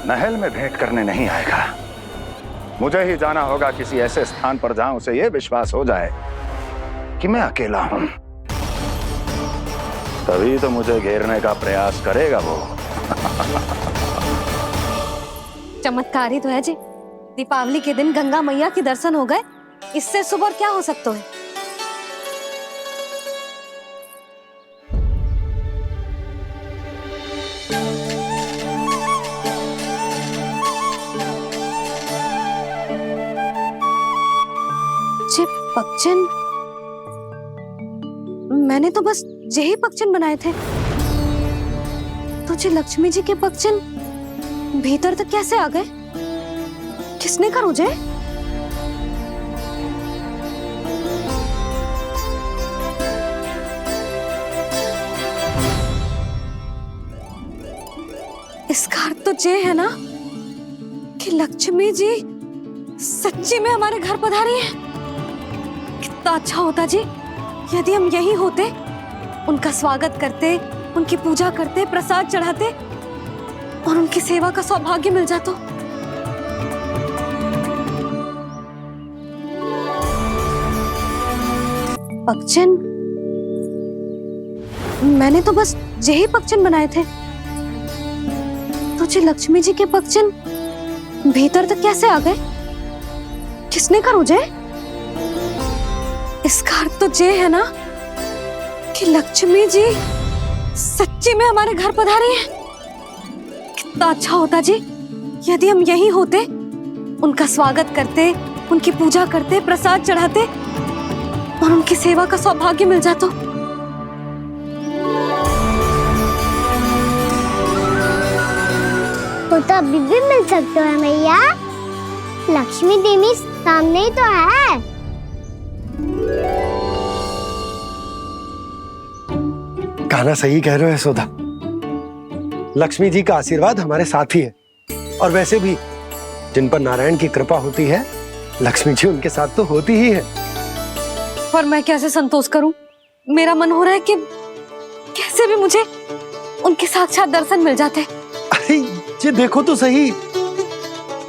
महल में भेंट करने नहीं आएगा। मुझे ही जाना होगा किसी ऐसे स्थान पर जहां उसे यह विश्वास हो जाए कि मैं अकेला हूं, तभी तो मुझे घेरने का प्रयास करेगा वो। चमत्कार ही तो है जी। दीपावली के दिन गंगा मैया के दर्शन हो गए, इससे शुभ और क्या हो सकता है। जे पक्षिन, मैंने तो बस यही पक्षिन बनाए थे। तुझे लक्ष्मी जी के पक्षिन भीतर तक कैसे आ गए? किसने कर मुझे? इसका अर्थ तो ये है ना कि लक्ष्मी जी सच्ची में हमारे घर पधारी है। कितना अच्छा होता जी यदि हम यही होते, उनका स्वागत करते, उनकी पूजा करते, प्रसाद चढ़ाते और उनकी सेवा का सौभाग्य मिल जाता। पक्षिन, मैंने तो बस यही पक्षिन बनाए थे। तुझे लक्ष्मी जी के पक्षिन भीतर तक कैसे आ गए? किसने कर मुझे? इसका अर्थ तो ये है ना कि लक्ष्मी जी सच्ची में हमारे घर पधारी है। कितना अच्छा होता जी यदि हम यही होते, उनका स्वागत करते, उनकी पूजा करते, प्रसाद चढ़ाते और उनकी सेवा का सौभाग्य मिल जाता। तो अभी भी मिल सकते हो मैया, लक्ष्मी देवी सामने ही तो है। कान्हा सही कह रहे हो यशोदा, लक्ष्मी जी का आशीर्वाद हमारे साथ ही है। और वैसे भी जिन पर नारायण की कृपा होती है, लक्ष्मी जी उनके साथ तो होती ही है। पर मैं कैसे संतोष करूं? मेरा मन हो रहा है कि कैसे भी मुझे उनके साक्षात दर्शन मिल जाते। अरे ये देखो तो सही,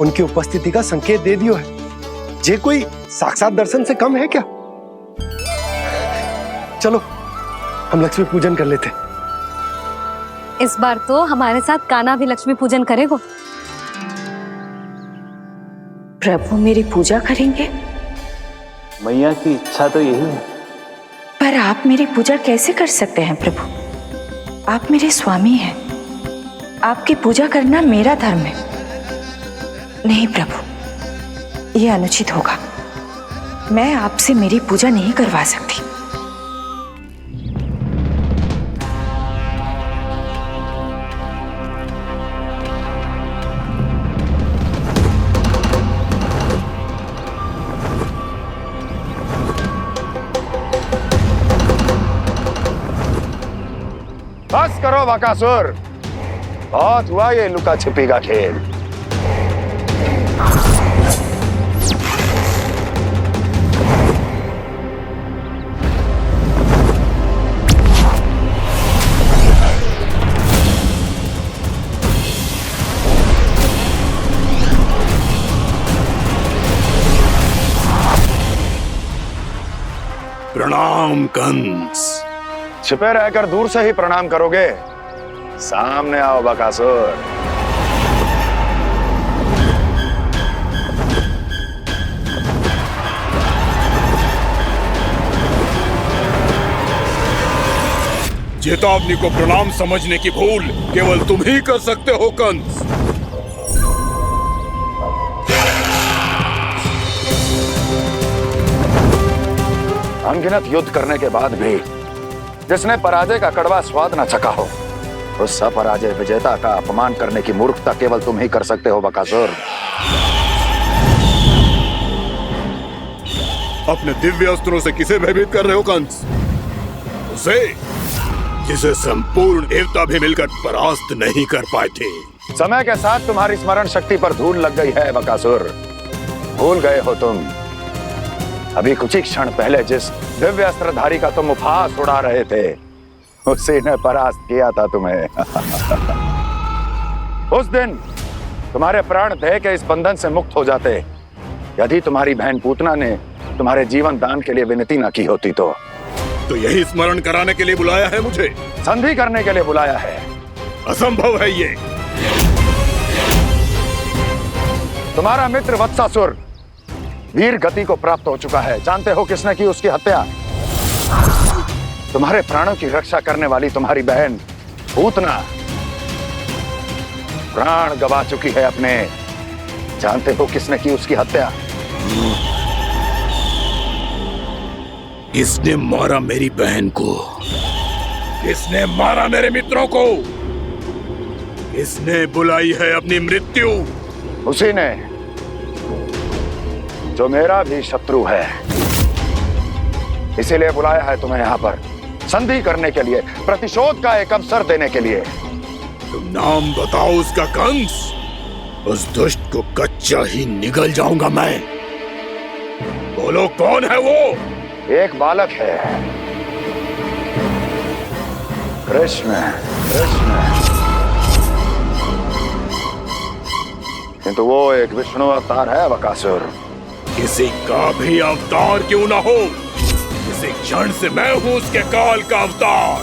उनकी उपस्थिति का संकेत दे दियो है। ये कोई साक्षात दर्शन से कम है क्या? चलो हम लक्ष्मी पूजन कर लेते। इस बार तो हमारे साथ कान्हा भी लक्ष्मी पूजन करेगा। प्रभु मेरी पूजा करेंगे? मैया की इच्छा तो यही है। पर आप मेरी पूजा कैसे कर सकते हैं प्रभु? आप मेरे स्वामी हैं, आपकी पूजा करना मेरा धर्म है। नहीं प्रभु, यह अनुचित होगा। मैं आपसे मेरी पूजा नहीं करवा सकती। बस करो बकासुर, बहुत हुआ ये लुका छिपी का खेल। प्रणाम कंस। छिपे रहकर दूर से ही प्रणाम करोगे? सामने आओ बकासुर। चेतावनी को प्रणाम समझने की भूल केवल तुम ही कर सकते हो कंस। अनगिनत युद्ध करने के बाद भी जिसने पराजय का कड़वा स्वाद न चखा हो, उस अपराजय विजेता का अपमान करने की मूर्खता केवल तुम ही कर सकते हो बकासुर। अपने दिव्य अस्त्रों से किसे भयभीत कर रहे हो कंस? उसे जिसे संपूर्ण देवता भी मिलकर परास्त नहीं कर पाए थे। समय के साथ तुम्हारी स्मरण शक्ति पर धूल लग गई है बकासुर। भूल गए हो तुम अभी कुछ ही क्षण पहले जिस दिव्य अस्त्रधारी का तुम उपहास उड़ा रहे थे, उसी ने परास्त किया था तुम्हें। उस दिन तुम्हारे प्राण दह के इस बंधन से मुक्त हो जाते यदि तुम्हारी बहन पूतना ने तुम्हारे जीवन दान के लिए विनती न की होती तो यही स्मरण कराने के लिए बुलाया है मुझे? संधि करने के लिए बुलाया है। असंभव है ये। तुम्हारा मित्र वत्सासुर वीर गति को प्राप्त हो चुका है। जानते हो किसने की उसकी हत्या? तुम्हारे प्राणों की रक्षा करने वाली तुम्हारी बहन पूतना प्राण गवा चुकी है अपने। जानते हो किसने की उसकी हत्या? किसने मारा मेरी बहन को? किसने मारा मेरे मित्रों को? किसने बुलाई है अपनी मृत्यु? उसी ने जो मेरा भी शत्रु है। इसीलिए बुलाया है तुम्हें यहाँ पर संधि करने के लिए, प्रतिशोध का एक अवसर देने के लिए। तुम नाम बताओ उसका कंस। उस दुष्ट को कच्चा ही निगल जाऊंगा मैं। बोलो कौन है वो? एक बालक है, कृष्ण। किंतु वो एक विष्णु अवतार है बकासुर। किसी का भी अवतार क्यों ना हो, इसी क्षण से मैं हूं उसके काल का अवतार।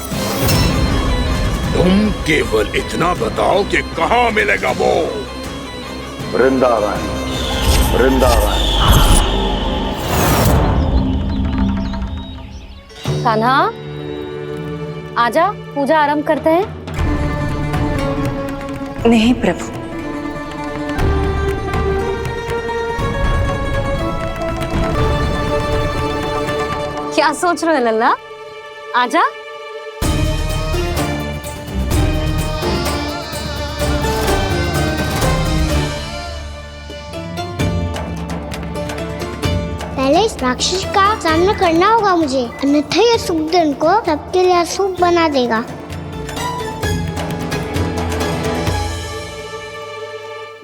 तुम केवल इतना बताओ कि कहां मिलेगा वो? वृंदावन। कान्हा, आजा, पूजा आरंभ करते हैं। नहीं प्रभु, क्या सोच रहे हो लल्ला? आजा। पहले इस राक्षस का सामना करना होगा मुझे, अन्यथा ये शुभ दिन को सबके लिए अशुभ बना देगा।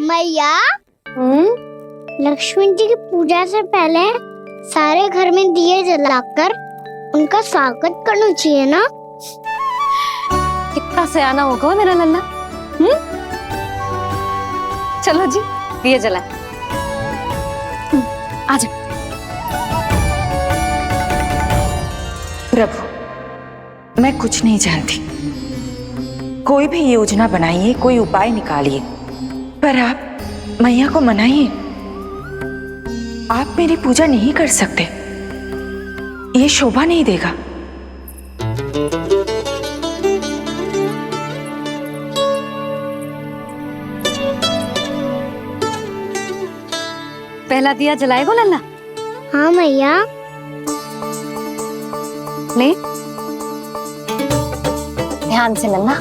मैया, लक्ष्मण जी की पूजा से पहले सारे घर में दिए जलाकर उनका स्वागत करना चाहिए ना? कितना सयाना होगा मेरा लल्ला। चलो जी, दिए जलाए। आजा। प्रभु, मैं कुछ नहीं जानती। कोई भी योजना बनाइए, कोई उपाय निकालिए, पर आप मैया को मनाइए। आप मेरी पूजा नहीं कर सकते, ये शोभा नहीं देगा। पहला दिया जलाएगो लल्ला? हाँ मैया। ले, ध्यान से लल्ला।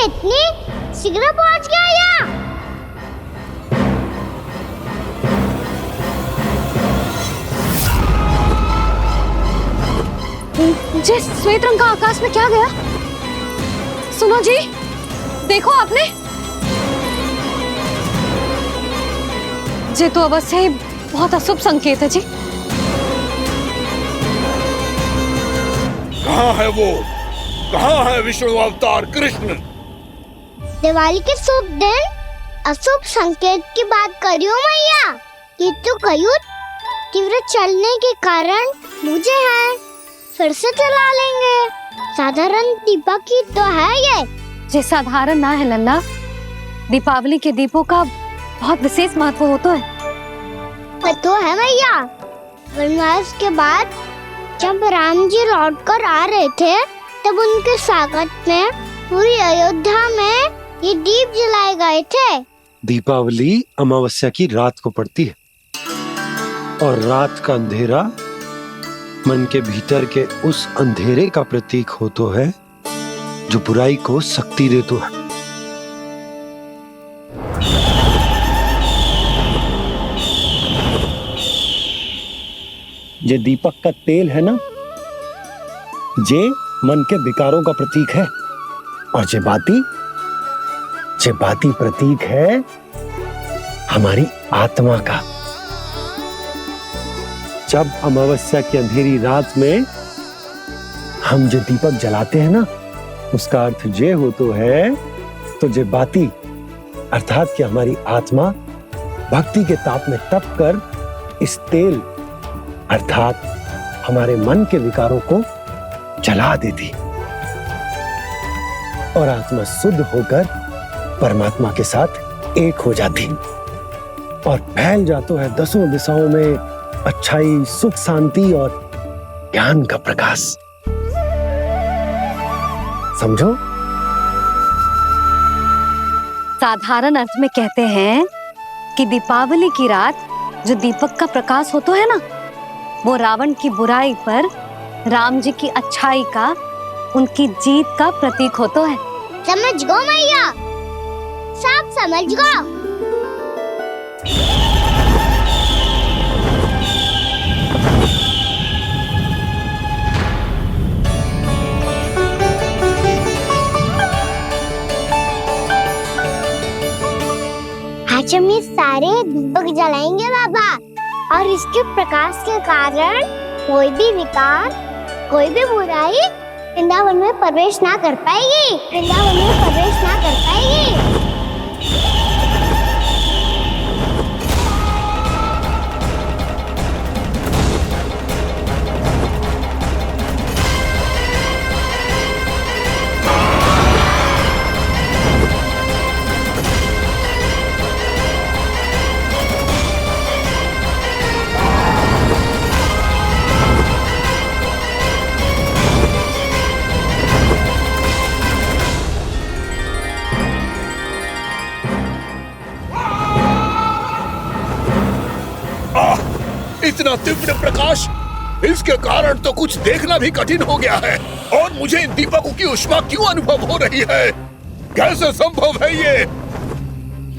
इतनी शीघ्र पहुंच गया यहाँ? जे श्वेत रंग का आकाश में क्या गया? सुनो जी, देखो आपने, जे तो अवश्य ही बहुत अशुभ संकेत है जी। कहाँ है वो? कहाँ है विष्णु अवतार कृष्ण? दिवाली के शुभ दिन अशुभ संकेत की बात करियो मैया। ये तो कयूँ तीव्र चलने के कारण मुझे है, फिर से चला लेंगे। साधारण दीपक ही तो है ये साधारण ना है लल्ला, दीपावली के दीपों का बहुत विशेष महत्व होता है। तो है मैया, वनवास के बाद जब राम जी लौट कर आ रहे थे तब उनके स्वागत में पूरी अयोध्या में ये दीप जलाए गए थे। दीपावली अमावस्या की रात को पड़ती है और रात का अंधेरा मन के भीतर के उस अंधेरे का प्रतीक होता है जो बुराई को शक्ति देता है। जे दीपक का तेल है ना, जे मन के विकारों का प्रतीक है, और जे बाती प्रतीक है हमारी आत्मा का। जब अमावस्या की अंधेरी रात में हम जो दीपक जलाते हैं ना, उसका अर्थ जे हो तो है, तो जे बाती अर्थात कि हमारी आत्मा भक्ति के ताप में तप कर इस तेल अर्थात हमारे मन के विकारों को जला देती और आत्मा शुद्ध होकर परमात्मा के साथ एक हो जाती और फैल जाता है दसों दिशाओं में अच्छाई, सुख, शांति और ज्ञान का प्रकाश। समझो? साधारण अर्थ में कहते हैं कि दीपावली की रात जो दीपक का प्रकाश होता है ना, वो रावण की बुराई पर राम जी की अच्छाई का, उनकी जीत का प्रतीक होता है। समझ गो मैया, सब समझ गो। आज हम ये सारे दीपक जलाएंगे बाबा, और इसके प्रकाश के कारण कोई भी विकार, कोई भी बुराई वृंदावन में प्रवेश ना कर पाएगी, वृंदावन में प्रवेश ना कर पाएगी। इतना तीव्र प्रकाश, इसके कारण तो कुछ देखना भी कठिन हो गया है। और मुझे इन दीपकों की उष्मा क्यों अनुभव हो रही है? कैसे संभव है ये?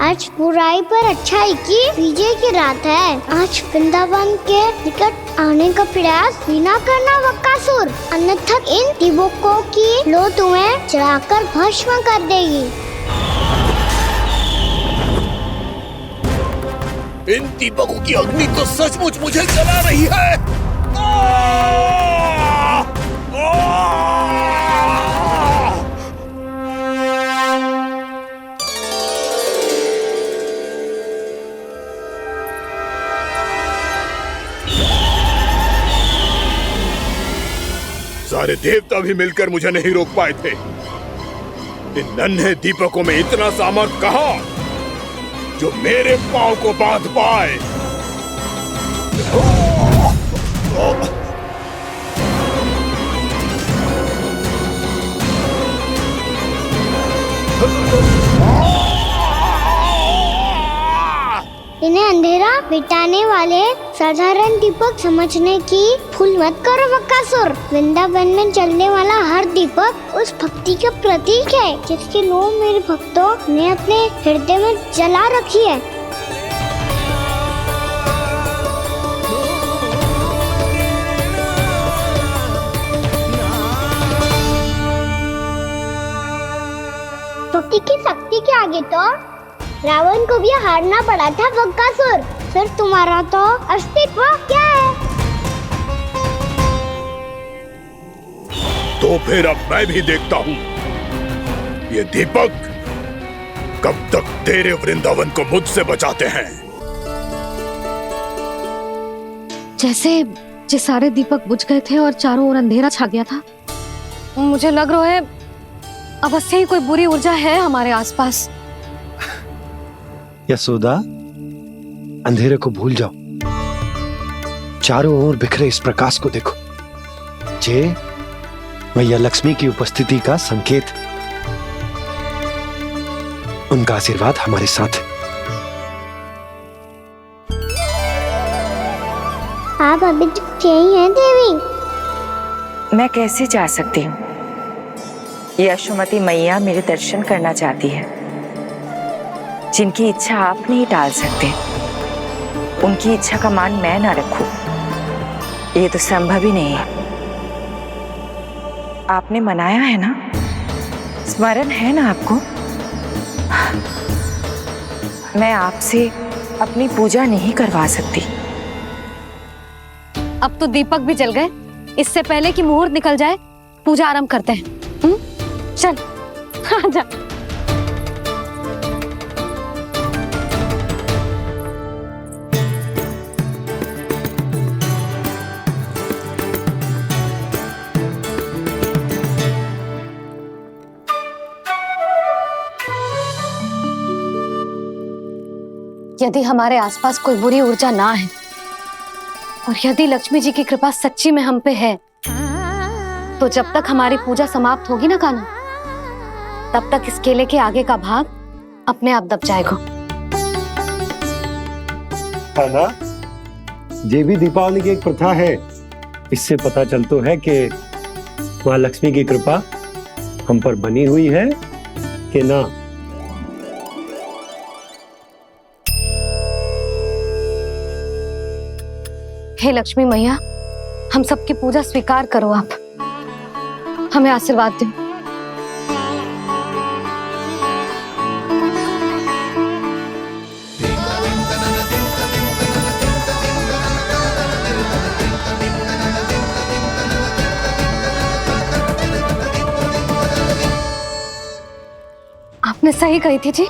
आज बुराई पर अच्छाई की विजय की रात है। आज वृंदावन के निकट आने का प्रयास भी ना करना बकासुर, अन्यथा इन दीपकों की लो तुम्हें जलाकर भस्म कर देगी। इन दीपकों की अग्नि तो सचमुच मुझे जला रही है। सारे देवता भी मिलकर मुझे नहीं रोक पाए थे। इन नन्हे दीपकों में इतना सामर्थ कहां जो मेरे पांव को बांध पाए। इन्हें अंधेरा मिटाने वाले साधारण दीपक समझने की भूल मत करो बकासुर। वृंदावन में जलने वाला हर दीपक उस भक्ति का प्रतीक है जिसकी लो मेरे भक्तों ने अपने हृदय में जला रखी है। भक्ति की शक्ति के आगे तो रावण को भी हारना पड़ा था बकासुर। फिर तुम्हारा तो अस्तित्व क्या है? तो फिर अब मैं भी देखता हूं ये दीपक कब तक तेरे वृंदावन को मुझसे बचाते हैं। जैसे ये सारे दीपक बुझ गए थे और चारों ओर अंधेरा छा गया था, मुझे लग रहा है अवश्य ही कोई बुरी ऊर्जा है हमारे आसपास। यशोदा, अंधेरे को भूल जाओ, चारों ओर बिखरे इस प्रकाश को देखो। जे मैया लक्ष्मी की उपस्थिति का संकेत, उनका आशीर्वाद हमारे साथ है। आप अभी तक यही हैं देवी? मैं कैसे जा सकती हूँ? यशोमती मैया मेरे दर्शन करना चाहती है। जिनकी इच्छा आप नहीं टाल सकते, उनकी इच्छा का मान मैं ना रखूं, ये तो संभव ही नहीं है। आपने मनाया है ना, स्मरण है ना आपको? मैं आपसे अपनी पूजा नहीं करवा सकती। अब तो दीपक भी जल गए, इससे पहले कि मुहूर्त निकल जाए पूजा आरंभ करते हैं। चल आजा। यदि हमारे आसपास कोई बुरी ऊर्जा ना है और यदि लक्ष्मी जी की कृपा सच्ची में हम पे है, तो जब तक हमारी पूजा समाप्त होगी ना कान्हा, तब तक इस केले के आगे का भाग अपने आप दब जाएगा। है ना? ये भी दीपावली की एक प्रथा है। इससे पता चलता है कि माँ लक्ष्मी की कृपा हम पर बनी हुई है कि ना। हे लक्ष्मी मैया, हम सबकी पूजा स्वीकार करो, आप हमें आशीर्वाद दो। आपने सही कही थी जी,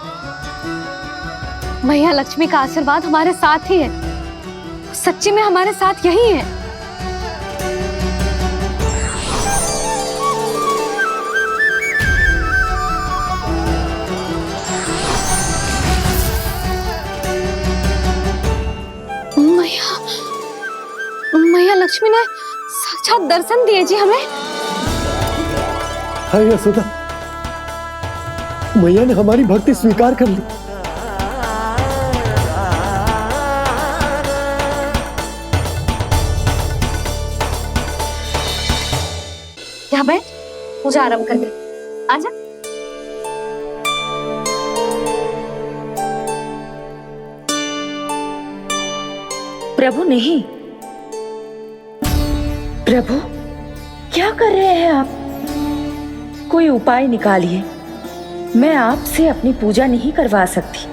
मैया लक्ष्मी का आशीर्वाद हमारे साथ ही है। सच्ची में हमारे साथ यही है। मैया लक्ष्मी ने साक्षात दर्शन दिए जी हमें। हाय यशोदा, मैया ने हमारी भक्ति स्वीकार कर ली। क्या बैठ, पूजा आरंभ कर दे। आजा। प्रभु नहीं, प्रभु क्या कर रहे हैं आप? कोई उपाय निकालिए, मैं आपसे अपनी पूजा नहीं करवा सकती।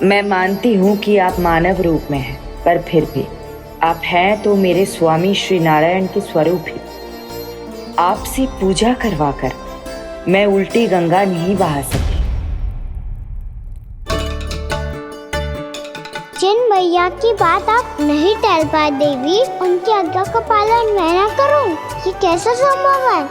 मैं मानती हूँ कि आप मानव रूप में हैं, पर फिर भी आप हैं तो मेरे स्वामी श्री नारायण के स्वरूप ही। आपसे पूजा करवाकर मैं उल्टी गंगा नहीं बहा सकी। जिन मैया की बात आप नहीं टाल पाए देवी, उनकी आज्ञा का पालन मैं ना करूं, ये कैसा संभव है?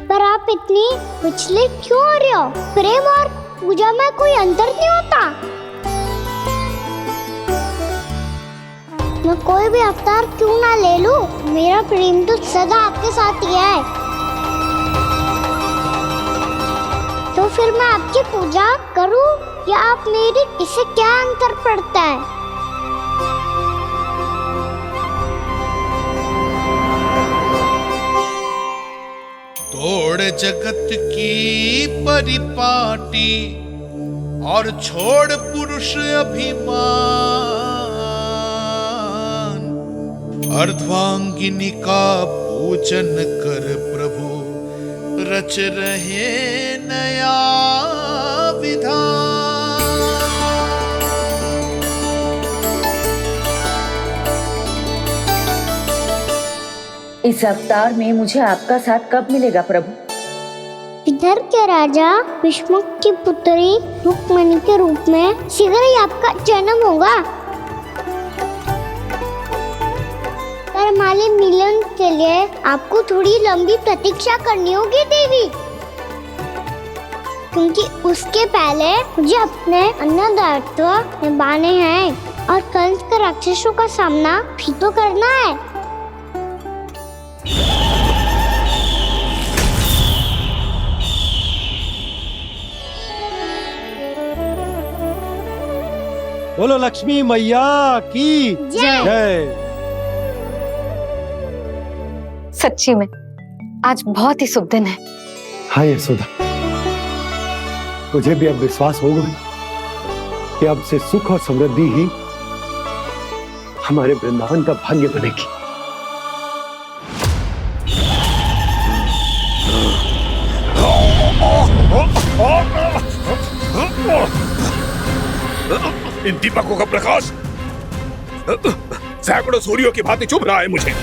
पर आप इतनी विचलित क्यों हो रहे हो? प्रेम और पूजा में कोई अंतर नहीं होता। मैं कोई भी अवतार क्यों ना ले लूं, मेरा प्रेम तो सदा आपके साथ ही है। तो फिर मैं आपकी पूजा करूं या आप मेरी, इससे क्या अंतर पड़ता है? तोड़ जगत की परिपाटी और छोड़ पुरुष अभिमान, अर्धांगिनी का पूजन कर प्रभु रच रहे नया विधान। इस अवतार में मुझे आपका साथ कब मिलेगा प्रभु? इधर के राजा भीष्मक की पुत्री रुक्मिणी के रूप में शीघ्र ही आपका जन्म होगा। पर हमारे मिलन के लिए आपको थोड़ी लंबी प्रतीक्षा करनी होगी देवी, क्योंकि उसके पहले मुझे अपने अन्य दायित्व निभाने हैं और कंस के राक्षसों का सामना भी तो करना है। बोलो लक्ष्मी मैया की जय। सच्ची में आज बहुत ही शुभ दिन है। हाँ यशोदा, मुझे भी अब विश्वास हो गया कि अब से सुख और समृद्धि ही हमारे वृंदावन का भाग्य बनेगी। इन दीपकों का प्रकाश सैकड़ों सूर्यों की भांति चुभ रहा है मुझे।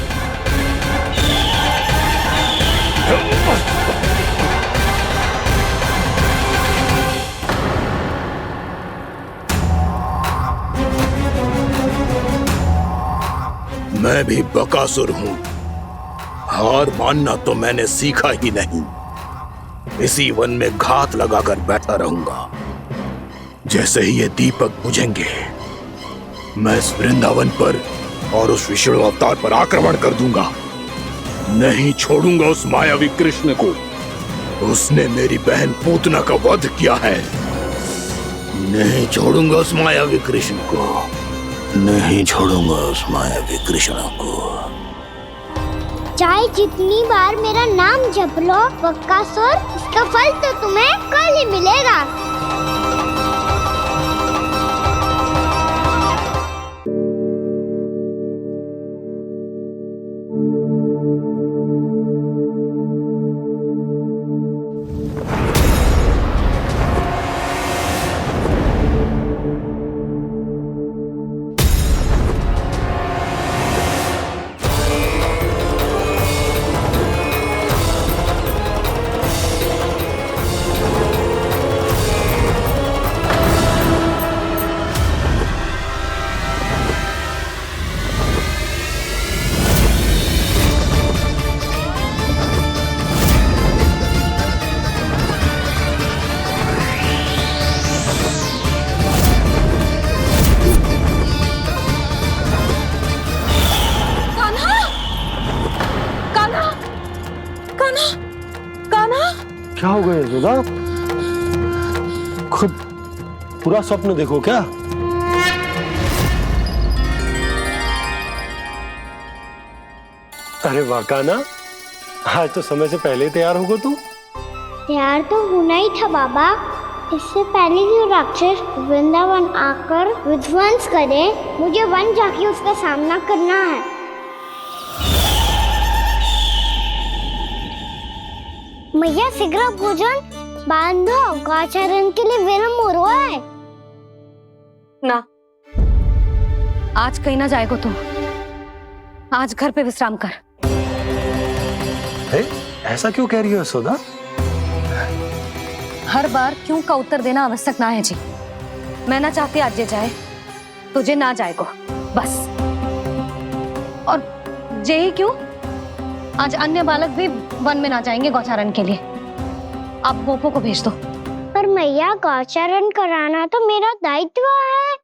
मैं भी बकासुर हूं, हार मानना तो मैंने सीखा ही नहीं। इसी वन में घात लगाकर बैठा रहूंगा। जैसे ही ये दीपक बुझेंगे, मैं इस वृंदावन पर और उस विष्णु अवतार पर आक्रमण कर दूंगा। नहीं छोड़ूंगा उस मायावी कृष्ण को। उसने मेरी बहन पूतना का वध किया है। नहीं छोड़ूंगा उस मायावी कृष्ण को। नहीं छोड़ूंगा उस मायावी कृष्ण को। चाहे जितनी बार मेरा नाम जप लो बकासुर, इसका फल तो तुम्हें कल ही मिलेगा। क्या हो गया यशोदा? खुद पूरा स्वप्न देखो क्या? अरे वाह कान्हा, आज तो समय से पहले ही तैयार होगा तू। तैयार तो होना ही था बाबा। इससे पहले कि राक्षस वृंदावन आकर विध्वंस करे, मुझे वन जाके उसका सामना करना है। मैया शीघ्र भोजन बांधो, गौचरण के लिए विलंब हो रहा है। ना, आज कहीं ना जाएगा तुम। आज घर पे विश्राम कर। ऐसा क्यों कह रही हो यशोदा? हर बार क्यों का उत्तर देना आवश्यक ना है जी। मैं ना चाहती आज ये जाए, तुझे ना जाएगा बस। और जे ही क्यों, आज अन्य बालक भी वन में ना जाएंगे गौचारण के लिए। आप गोपो को भेज दो। पर मैया गौचारण कराना तो मेरा दायित्व है।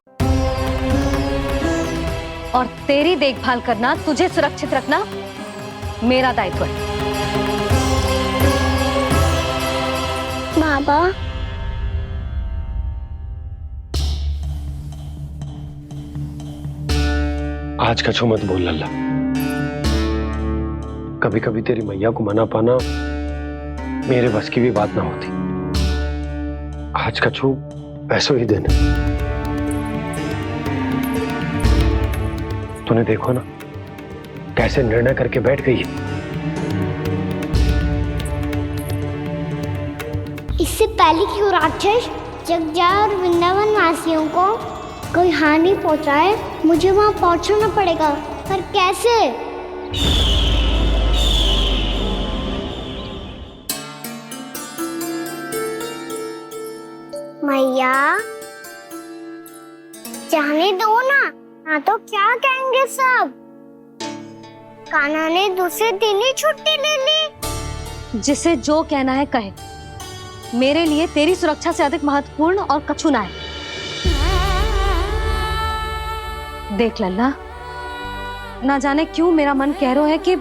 और तेरी देखभाल करना, तुझे सुरक्षित रखना मेरा दायित्व है। बाबा, आज का छो मत बोल लल्ला। कभी कभी तेरी मैया को मना पाना मेरे बस की भी बात ना होती। आज का छो पैसों ही देने। तूने देखो ना कैसे निर्णय करके बैठ गई है। इससे पहले कि वो राक्षस जगजाय और वृंदावन वासियों को कोई हानि पहुंचाए, मुझे वहां पहुंचना पड़ेगा। पर कैसे? मैया जाने दो ना, हाँ तो क्या कहेंगे सब? कान्हा ने दूसरे दिन ही छुट्टी ले ली। जिसे जो कहना है कहे, मेरे लिए तेरी सुरक्षा से अधिक महत्वपूर्ण और कछु ना है। देख लल्ला, ना जाने क्यों मेरा मन कह रहा है कि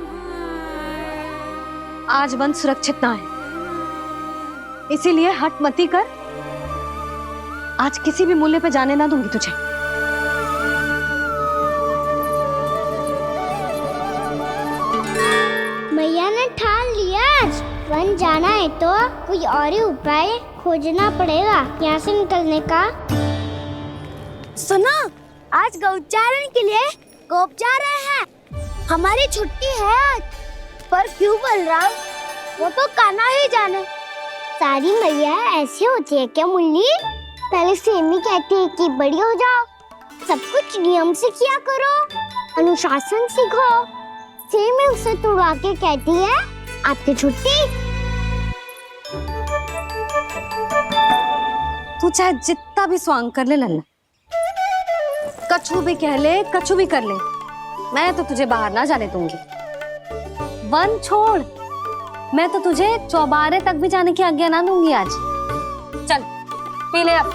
आज वन सुरक्षित ना है, इसीलिए हट मती कर। आज किसी भी मूल्य पे जाने ना दूंगी तुझे। मैया ने ठान लिया, आज वन जाना है तो कोई और ही उपाय खोजना पड़ेगा यहाँ से निकलने का। सुनो, आज गौचारण के लिए गोप जा रहे हैं। हमारी छुट्टी है आज। पर क्यों बलराम? वो तो कान्हा ही जाने। सारी मैया ऐसी होती है क्या मुल्ली? पहले सेमी कहती है कि बड़ी हो जाओ, सब कुछ नियम से किया करो, अनुशासन सीखो। सेमी उसे तुड़वा के कहती है आपकी छुट्टी। तू चाहे जितना भी स्वांग कर ले लल्ला, कछु भी कह ले, कछु भी कर ले, मैं तो तुझे बाहर ना जाने दूंगी। वन छोड़, मैं तो तुझे चौबारे तक भी जाने की आज्ञा ना दूंगी आज। चल पी ले अब।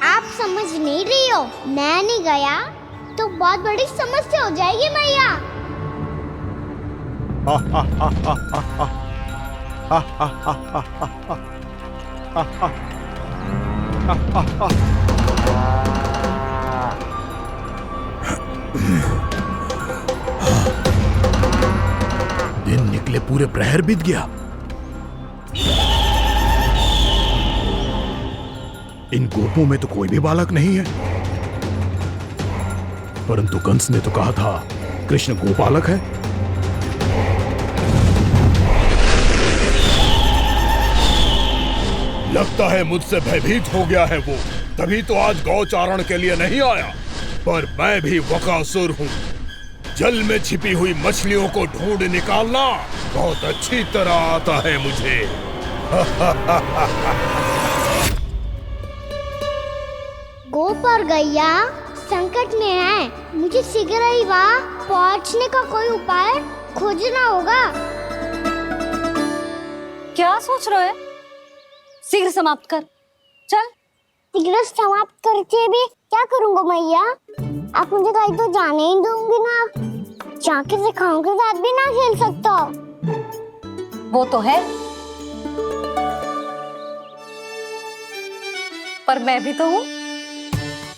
आप समझ नहीं रही हो, मैं नहीं गया तो बहुत बड़ी समस्या हो जाएगी मैया। दिन निकले पूरे प्रहर बीत गया। इन गोपों में तो कोई भी बालक नहीं है, परंतु कंस ने तो कहा था कृष्ण गोपालक है। लगता है मुझसे भयभीत हो गया है वो, तभी तो आज गौचारण के लिए नहीं आया। पर मैं भी बकासुर हूँ, जल में छिपी हुई मछलियों को ढूंढ निकालना बहुत अच्छी तरह आता है मुझे। गोप और गैया संकट में है, मुझे शीघ्र ही वहाँ पहुँचने का कोई उपाय खोजना होगा। क्या सोच रहे हो? शीघ्र समाप्त कर, चल। शीघ्र समाप्त करके भी क्या करूँगा मैया? आप मुझे कहीं तो जाने ही दूंगी ना, जाके सिखाओं के साथ भी ना खेल सकता। वो तो है, पर मैं भी तो हूँ,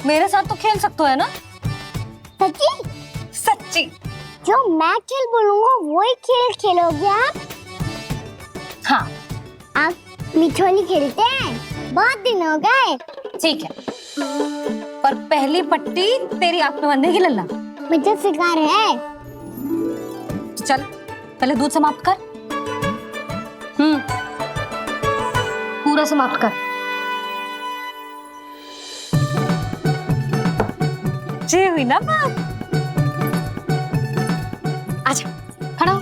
मेरे साथ तो खेल सकते हो है ना? सच्ची? सच्ची। जो मैं खेल बोलूँगा वही खेल खेलोगे आप? हाँ। आप मिठोली खेलते हैं? बहुत दिन हो गए। ठीक है, पर पहली पट्टी तेरी आंख में बनने की लल्ला। मुझे शिकार है। चल पहले दूध समाप्त कर। पूरा समाप्त कर। जे हुई ना बात। आजा, खड़ा हो।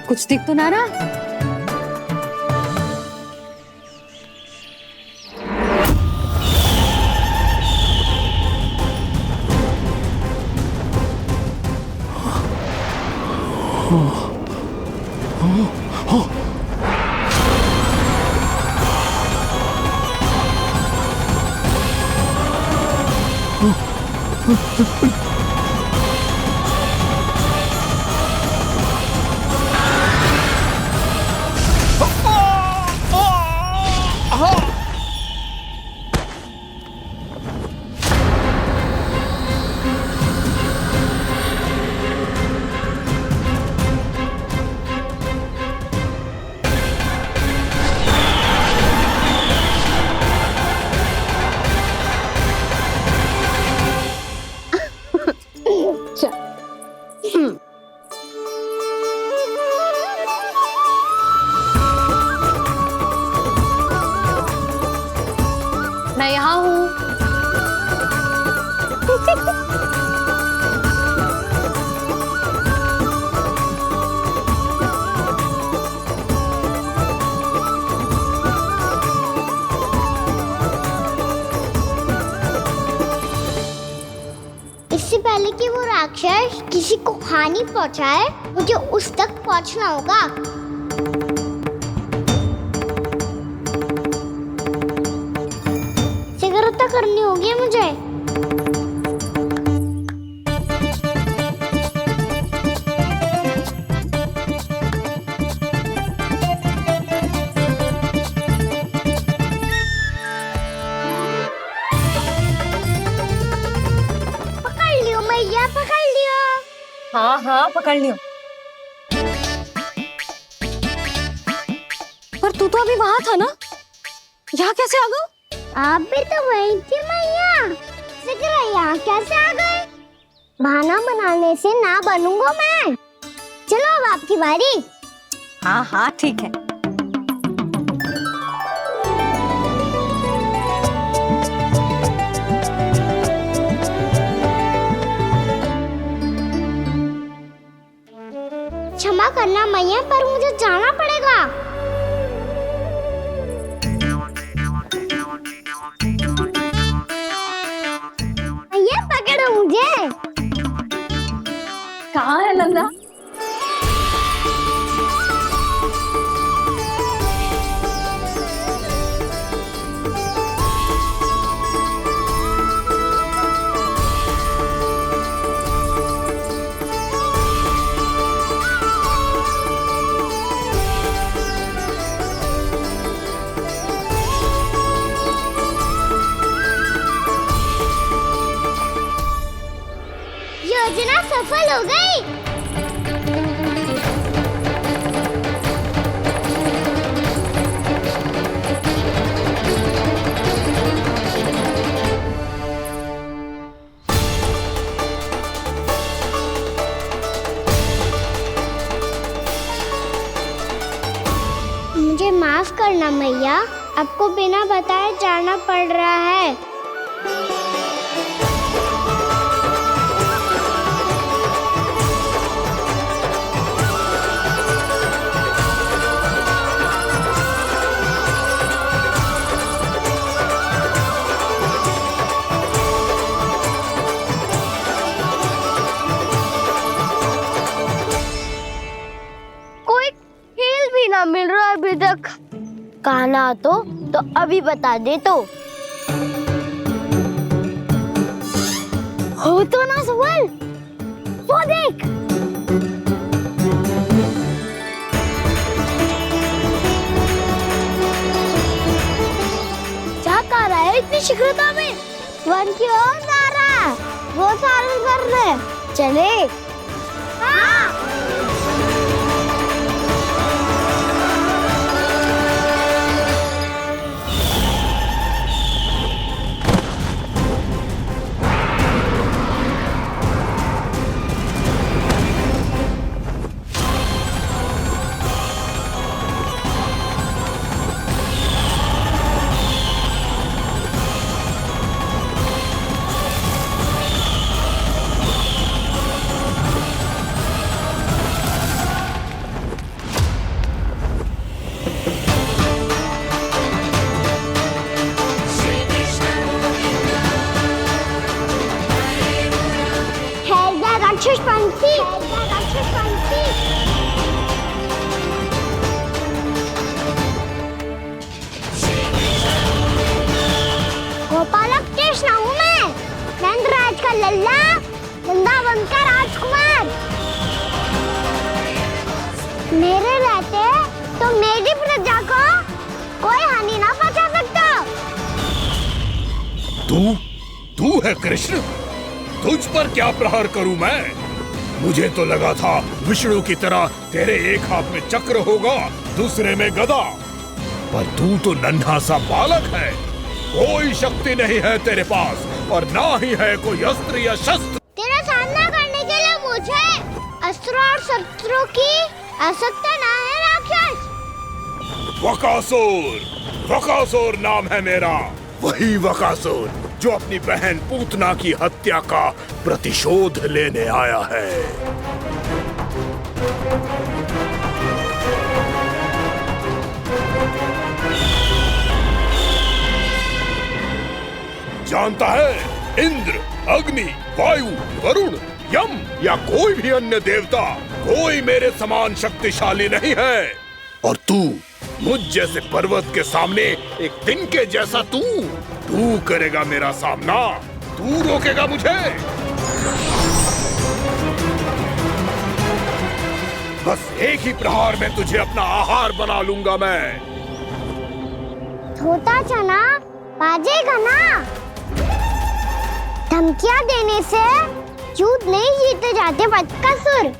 कुछ दिख तो ना रहा? इससे पहले कि वो राक्षस किसी को हानि पहुंचाए, मुझे उस तक पहुंचना होगा। सिगरता करनी होगी मुझे। पकड़ लियो मैया, पकड़ लियो। हाँ हाँ पकड़ लियो। पर तू तो अभी वहां था ना, यहाँ कैसे आ गया? आप भी तो वही थी मैया, सिगरा यहाँ कैसे आ गए? बहाना बनाने से ना बनूंगा मैं। चलो अब आपकी बारी। हाँ हाँ ठीक है। क्षमा करना मैया, पर मुझे जाना पड़ेगा। मैया पकड़ो मुझे। कहाँ है नंदा? योजना सफल हो गई। मुझे माफ करना मैया, आपको बिना बताए जाना पड़ रहा है। कोई खेल भी ना मिल रहा अभी तक। कहना तो अभी बता दे तो। हो तो ना सवाल, वो देख। क्या कर रहा है इतनी शीघ्रता में? वन की ओर जा रहा है, वो सारे कर रहे। चले। हाँ। राक्षस पंछी, राक्षस पंछी। गोपालक कृष्ण हूँ मैं, नंदराज का लल्ला, वृंदावन का राजकुमार। मेरे रहते तो मेरी प्रजा को कोई हानि ना पहुंचा सकता। तू है कृष्ण? तुझ पर क्या प्रहार करूं मैं? मुझे तो लगा था विष्णु की तरह तेरे एक हाथ में चक्र होगा, दूसरे में गदा, पर तू तो नन्हा सा बालक है। कोई शक्ति नहीं है तेरे पास और ना ही है कोई अस्त्र या शस्त्र। तेरा सामना करने के लिए मुझे अस्त्र और शस्त्रों की आवश्यकता ना है राक्षस। वकासुर, वकासुर नाम है मेरा, वही वकासुर जो अपनी बहन पूतना की हत्या का प्रतिशोध लेने आया है। जानता है, इंद्र, अग्नि, वायु, वरुण, यम या कोई भी अन्य देवता कोई मेरे समान शक्तिशाली नहीं है। और तू मुझ जैसे पर्वत के सामने एक तिनके जैसा तू करेगा मेरा सामना? तू रोकेगा मुझे? बस एक ही प्रहार में तुझे अपना आहार बना लूंगा मैं। छोटा चना बाजेगा ना? धमकियां देने से युद्ध नहीं जीते जाते बदकसूर।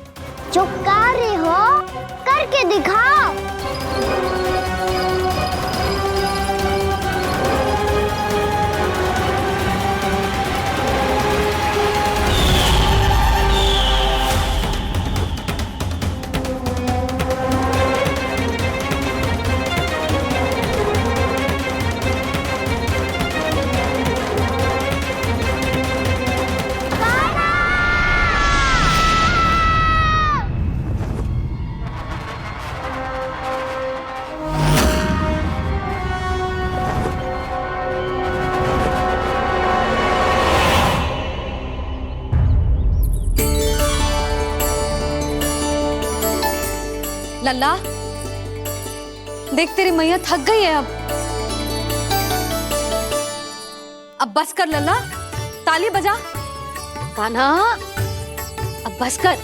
जो कार्य हो करके दिखाओ। लल्ला, देख तेरी मैया थक गई है अब बस कर लल्ला, ताली बजा। कान्हा, अब बस कर।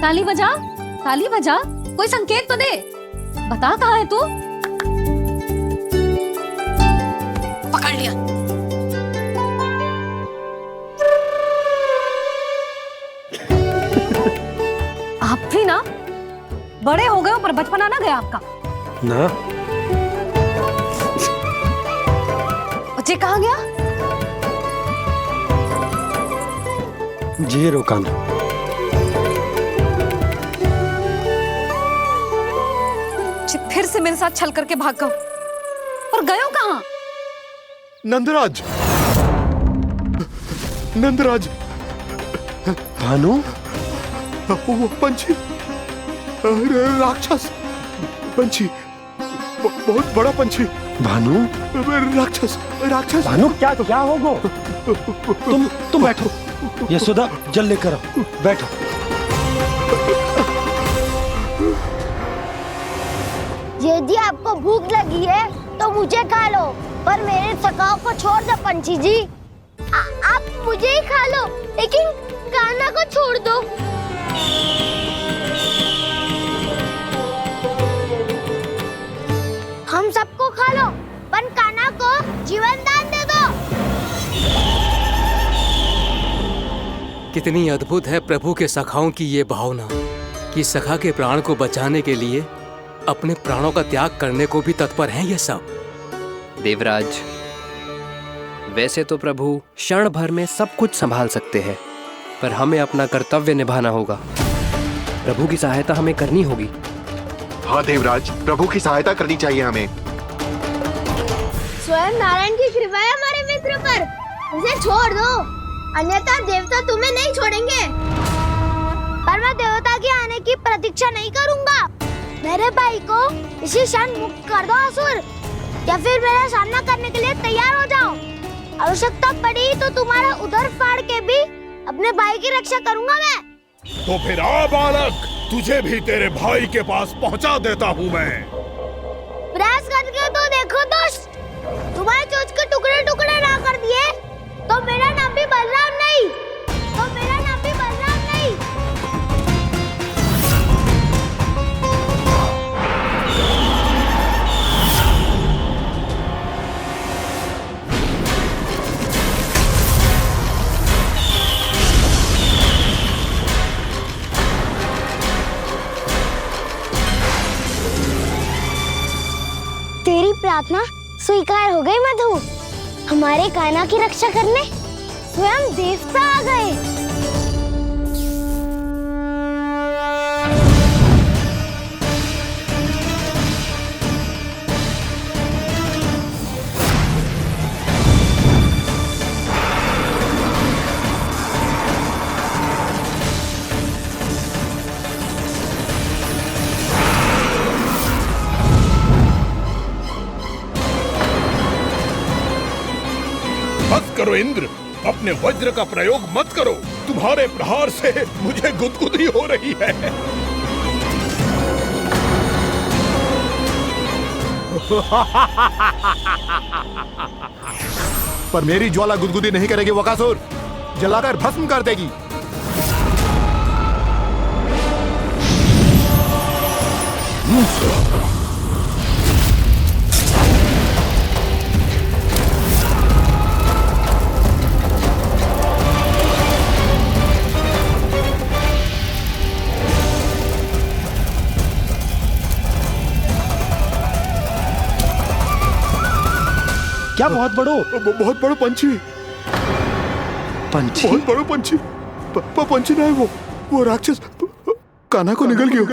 ताली बजा, ताली बजा, कोई संकेत तो दे, बता कहाँ है तू? पकड़ लिया। आप भी ना बड़े हो गए हो, पर बचपना ना गया आपका ना। बच्चे कहाँ गया? जी रोकाना। फिर से मेरे साथ छल करके भाग गए, पर गए हो कहाँ? नंदराज, नंदराज। भानु, वो पंछी, राक्षस पंछी, बहुत बड़ा पंछी। भानु, राक्षस, राक्षस। भानु, क्या होगा? तुम बैठो, यशोदा जल लेकर आओ, बैठो। यदि आपको भूख लगी है तो मुझे खा लो, पर मेरे सखाओं को छोड़ दो पंछी जी। आप मुझे ही खा लो, लेकिन कान्हा को छोड़ दो। हम सबको खा लो, पर कान्हा को जीवन दान दे दो। कितनी अद्भुत है प्रभु के सखाओं की ये भावना कि सखा के प्राण को बचाने के लिए अपने प्राणों का त्याग करने को भी तत्पर हैं ये सब। देवराज, वैसे तो प्रभु क्षण भर में सब कुछ संभाल सकते हैं, पर हमें अपना कर्तव्य निभाना होगा। प्रभु की सहायता हमें करनी होगी। हाँ देवराज, प्रभु की सहायता करनी चाहिए हमें। स्वयं नारायण की कृपा है हमारे मित्र पर, उसे छोड़ दो, अन्यथा देवता तुम्हें नहीं छोड़ेंगे। पर मैं देवता के आने की प्रतीक्षा नहीं करूंगा। मेरे भाई को इसी क्षण मुक्त कर दो असुर, या फिर मेरा सामना करने के लिए तैयार हो जाओ। आवश्यकता पड़ी तो तुम्हारा उधर फाड़ के भी अपने भाई की रक्षा करूंगा मैं। तो फिर आ बालक, तुझे भी तेरे भाई के पास पहुंचा देता हूँ मैं। प्रयास करके तो देखो दोस्त, तुम्हारे चोंच के टुकड़े टुकड़े ना कर दिए तो मेरा नाम भी बलराम नहीं, तो मेरा नाम भी बलराम नहीं। तेरी प्रार्थना स्वीकार हो गई मधु। हमारे कान्हा की रक्षा करने स्वयं देवता आ गए। करो इंद्र, अपने वज्र का प्रयोग मत करो। तुम्हारे प्रहार से मुझे गुदगुदी हो रही है। पर मेरी ज्वाला गुदगुदी नहीं करेगी वकासुर, जलाकर भस्म कर देगी। क्या बहुत बड़ो पंछी। पंछी? बहुत बड़ो पंछी। पंछी ना है वो राक्षस कान्हा को निगल गया।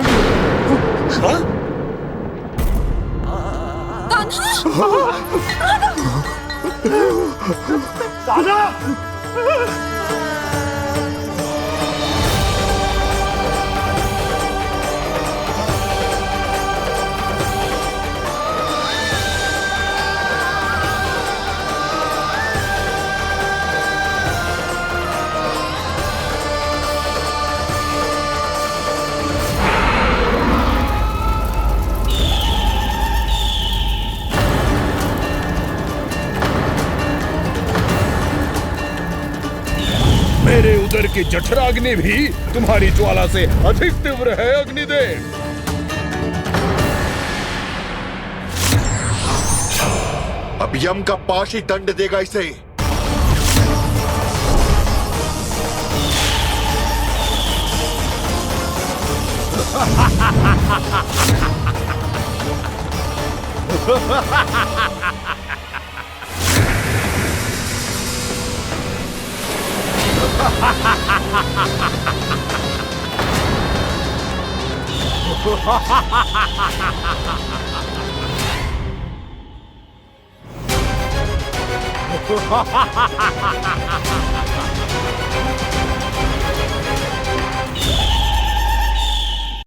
मेरे उदर की जठराग्नि भी तुम्हारी ज्वाला से अधिक तीव्र है अग्निदेव। अब यम का पाश ही दंड देगा इसे।